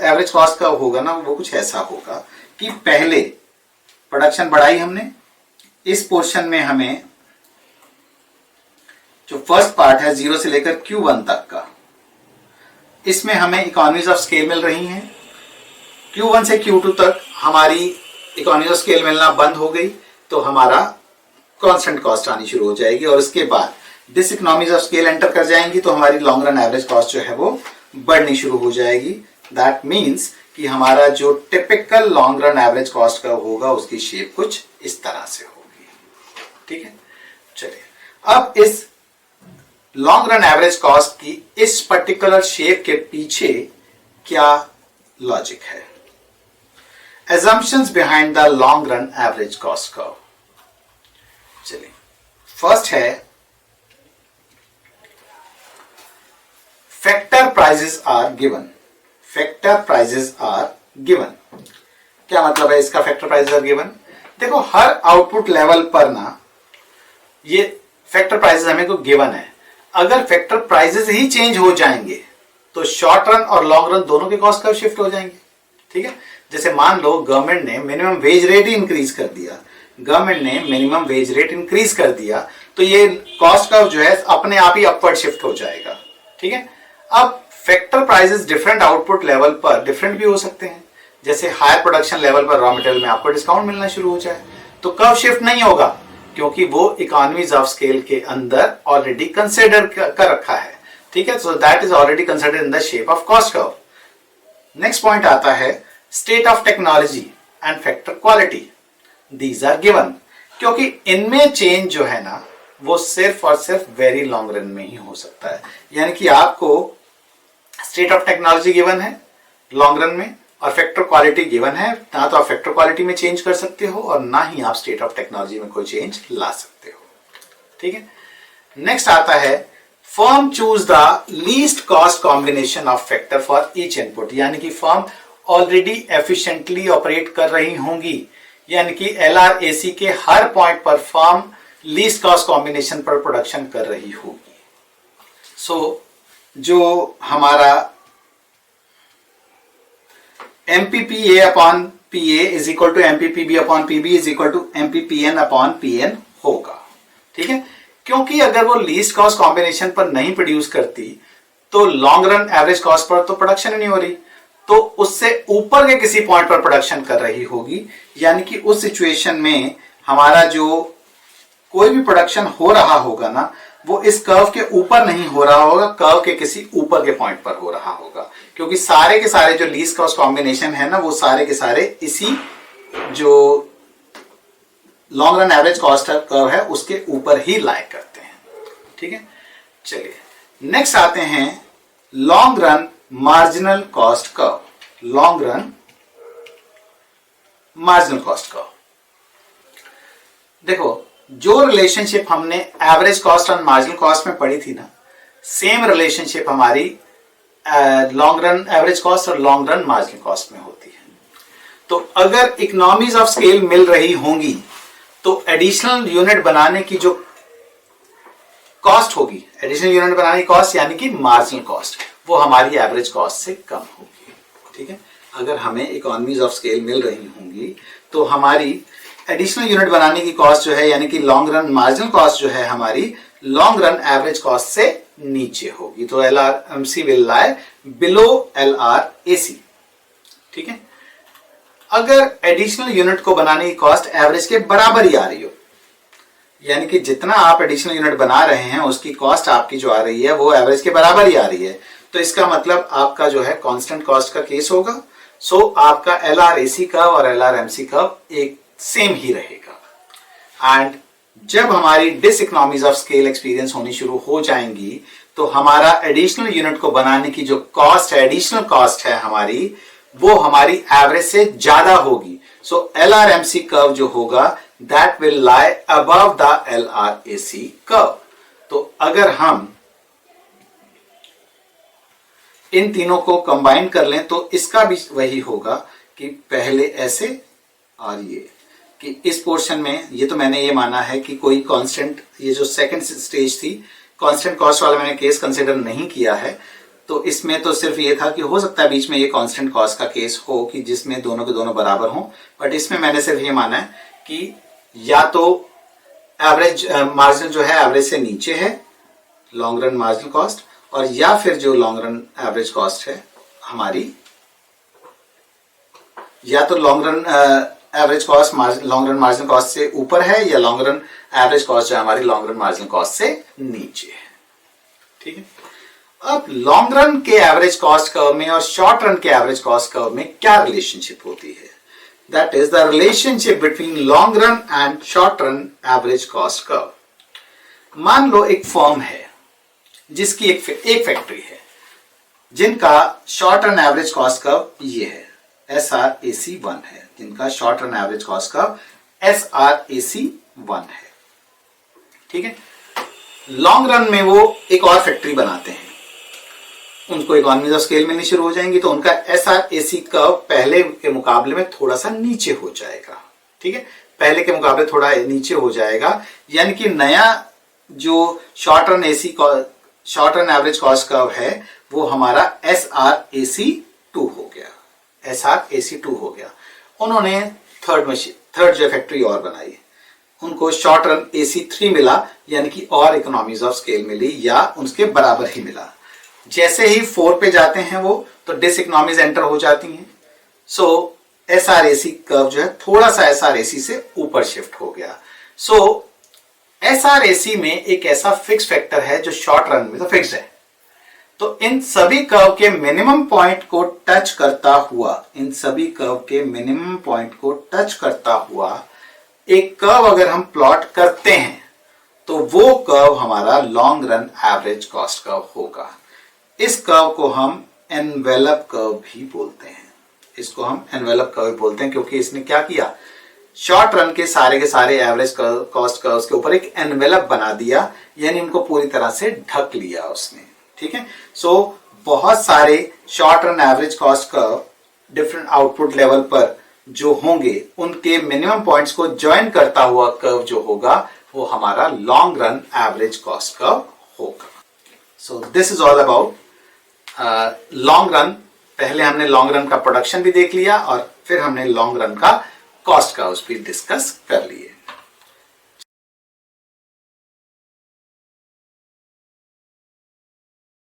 average cost curve होगा ना वो कुछ ऐसा होगा कि पहले प्रोडक्शन बढ़ाई हमने, इस पोर्शन में हमें जो फर्स्ट पार्ट है 0 से लेकर Q1 तक का, इसमें हमें इकोनॉमीज ऑफ स्केल मिल रही हैं। Q1 से Q2 तक हमारी इकोनॉमीज ऑफ स्केल मिलना बंद हो गई तो हमारा कांस्टेंट कॉस्ट आनी शुरू हो जाएगी, और उसके बाद डिसइकोनॉमीज ऑफ स्केल एंटर कर जाएंगी तो हमारी लॉन्ग रन एवरेज कॉस्ट जो है वो बढ़नी शुरू हो जाएगी। दैट मीन्स कि हमारा जो typical long run average cost का होगा उसकी शेप कुछ इस तरह से होगी। ठीक है, चलिए अब इस लॉन्ग रन एवरेज कॉस्ट की इस पर्टिकुलर शेप के पीछे क्या लॉजिक है। assumptions behind the long run average cost curve। चलिए फर्स्ट है factor prices are given. Factor prices are given क्या मतलब है इसका? फैक्टर प्राइजेस आर गिवन, देखो हर आउटपुट लेवल पर ना ये फैक्टर प्राइजेस हमें को गिवन है। अगर फैक्टर प्राइजेस ही चेंज हो जाएंगे तो शॉर्ट रन और लॉन्ग रन दोनों के कॉस्ट कर्व शिफ्ट हो जाएंगे। ठीक है, जैसे मान लो गवर्नमेंट ने मिनिमम वेज रेट ही इंक्रीज कर दिया, गवर्नमेंट ने मिनिमम वेज रेट इंक्रीज कर दिया तो ये कॉस्ट कर्व जो है अपने आप ही अपवर्ड शिफ्ट हो जाएगा। ठीक है, अब factor prices different output level पर डिफरेंट भी हो सकते हैं। जैसे हायर प्रोडक्शन लेवल पर रॉ मटेरियल में आपको डिस्काउंट मिलना शुरू हो जाए तो कर्व शिफ्ट नहीं होगा क्योंकि वो इकोनॉमीज ऑफ स्केल के अंदर ऑलरेडी कंसिडर कर रखा है। ठीक है, so that is already considered in the shape of cost curve. Next point आता है state of technology and factor quality, these are given, क्योंकि इनमें चेंज जो है ना वो सिर्फ और सिर्फ वेरी लॉन्ग रन में ही हो सकता है। यानी कि आपको स्टेट ऑफ टेक्नोलॉजी गिवन है लॉन्ग रन में और फैक्टर क्वालिटी गिवन है, ना तो आप फैक्टर क्वालिटी में चेंज कर सकते हो और ना ही आप स्टेट ऑफ टेक्नोलॉजी में कोई चेंज ला सकते हो। ठीक है, नेक्स्ट आता है firm choose the least cost combination of factor for each input, यानी कि फर्म ऑलरेडी एफिशिएंटली ऑपरेट कर रही होंगी, यानी कि LRAC के हर पॉइंट पर फर्म लीस्ट कॉस्ट कॉम्बिनेशन पर प्रोडक्शन कर रही होगी। सो जो हमारा MPPA upon PA is equal to MPPB upon PB is equal to MPPN upon PN होगा। ठीक है, क्योंकि अगर वो लीस्ट कॉस्ट कॉम्बिनेशन पर नहीं प्रोड्यूस करती तो long run average cost per तो प्रोडक्शन नहीं हो रही, तो उससे ऊपर के किसी पॉइंट पर प्रोडक्शन कर रही होगी। यानी कि उस सिचुएशन में हमारा जो कोई भी प्रोडक्शन हो रहा होगा ना वो इस कर्व के ऊपर नहीं हो रहा होगा, कर्व के किसी ऊपर के पॉइंट पर हो रहा होगा, क्योंकि सारे के सारे जो लीस्ट कॉस्ट कॉम्बिनेशन है ना वो सारे के सारे इसी जो long run average cost curve है उसके ऊपर ही लाइक करते हैं। ठीक है, चलिए नेक्स्ट आते हैं long run marginal cost curve. Long run marginal cost curve, देखो जो रिलेशनशिप हमने एवरेज कॉस्ट और मार्जिनल कॉस्ट में पढ़ी थी ना, सेम रिलेशनशिप हमारी लॉन्ग रन एवरेज कॉस्ट और लॉन्ग रन मार्जिनल कॉस्ट में होती है। तो अगर इकोनॉमीज ऑफ स्केल मिल रही होंगी तो एडिशनल यूनिट बनाने की जो कॉस्ट होगी, एडिशनल यूनिट बनाने की कॉस्ट यानी कि मार्जिनल कॉस्ट, वो हमारी एवरेज कॉस्ट से कम होगी। ठीक है, अगर हमें इकोनॉमीज ऑफ स्केल मिल रही होंगी तो हमारी एडिशनल यूनिट बनाने की कॉस्ट जो है यानी कि लॉन्ग रन मार्जिनल कॉस्ट जो है हमारी लॉन्ग रन एवरेज कॉस्ट से नीचे होगी। तो LRMC will lie below LRAC। ठीक है, अगर एडिशनल यूनिट को बनाने की कॉस्ट एवरेज के बराबर ही आ रही हो, यानी कि जितना आप एडिशनल यूनिट बना रहे हैं उसकी कॉस्ट आपकी जो आ रही है वो एवरेज के बराबर ही आ रही है, तो इसका मतलब आपका जो है कांस्टेंट कॉस्ट का केस होगा। सो आपका LRAC कर्व और LRMC कर्व एक सेम ही रहेगा। एंड जब हमारी डिसइकोनॉमीज ऑफ स्केल एक्सपीरियंस होनी शुरू हो जाएंगी तो हमारा एडिशनल यूनिट को बनाने की जो कॉस्ट है, एडिशनल कॉस्ट है हमारी, वो हमारी एवरेज से ज्यादा होगी। सो LRMC कर्व जो होगा that will lie above the LRAC curve. तो अगर हम इन तीनों को कंबाइन कर लें तो इसका भी वही होगा कि पहले ऐसे और ये कि इस पोर्शन में ये तो मैंने ये माना है कि कोई कांस्टेंट, ये जो सेकंड स्टेज थी कांस्टेंट कॉस्ट वाला मैंने केस कंसिडर नहीं किया है, तो इसमें तो सिर्फ ये था कि हो सकता है बीच में ये कांस्टेंट कॉस्ट का केस हो कि जिसमें दोनों के दोनों बराबर हों, बट इसमें मैंने सिर्फ ये माना है कि या तो एवरेज मार्जिन जो है एवरेज से नीचे है लॉन्ग रन मार्जिनल कॉस्ट, और या फिर जो लॉन्ग रन एवरेज कॉस्ट है हमारी या तो long run average cost long run marginal cost से ऊपर है या लॉन्ग रन एवरेज कॉस्ट जो है हमारी लॉन्ग रन मार्जिनल कॉस्ट से नीचे है। ठीक है, अब लॉन्ग रन के एवरेज कॉस्ट कर्व में और शॉर्ट रन के एवरेज कॉस्ट कर्व में क्या रिलेशनशिप होती है? That is the relationship between long run and short run average cost curve. मान लो एक फर्म है जिसकी एक फैक्ट्री है जिनका short run average cost curve ये है, SRAC1 है, जिनका short run average cost curve SRAC1 है। ठीक है, लॉन्ग रन में वो एक और फैक्ट्री बनाते हैं, उनको इकोनॉमीज ऑफ स्केल मिलनी शुरू हो जाएंगी, तो उनका SRAC कर्व पहले के मुकाबले में थोड़ा सा नीचे हो जाएगा। ठीक है, पहले के मुकाबले थोड़ा नीचे हो जाएगा, यानी कि नया जो short run average cost curve है वो हमारा SRAC2 हो गया, SRAC2 हो गया। उन्होंने थर्ड जो फैक्ट्री और बनाई, उनको शॉर्ट रन AC3 मिला, यानी कि और इकोनॉमीज ऑफ स्केल मिली या उसके बराबर ही मिला। जैसे ही 4 पे जाते हैं वो, तो डिस इकोनॉमीज एंटर हो जाती हैं, सो SRAC कर्व जो है थोड़ा सा SRAC से ऊपर शिफ्ट हो गया। सो SRAC में एक ऐसा फिक्स फैक्टर है जो शॉर्ट रन में तो फिक्स है, तो इन सभी कर्व के मिनिमम पॉइंट को टच करता हुआ, एक कर्व अगर हम प्लॉट करते हैं तो वो कर्व हमारा long run average cost curve होगा। इस कर्व को हम एनवेलप कर्व भी बोलते हैं, क्योंकि इसने क्या किया, शॉर्ट रन के सारे एवरेज कॉस्ट कर्व्स के ऊपर एक एनवेलप बना दिया, यानी उनको पूरी तरह से ढक लिया उसने। ठीक है, सो बहुत सारे short run average cost curve different output level पर जो होंगे उनके मिनिमम पॉइंट्स को ज्वाइन करता हुआ कर्व जो होगा वो हमारा long run average cost curve होगा। So this is all about long run. पहले हमने लॉन्ग रन का प्रोडक्शन भी देख लिया और फिर हमने लॉन्ग रन का कॉस्ट कर्व्स भी डिस्कस कर लिए।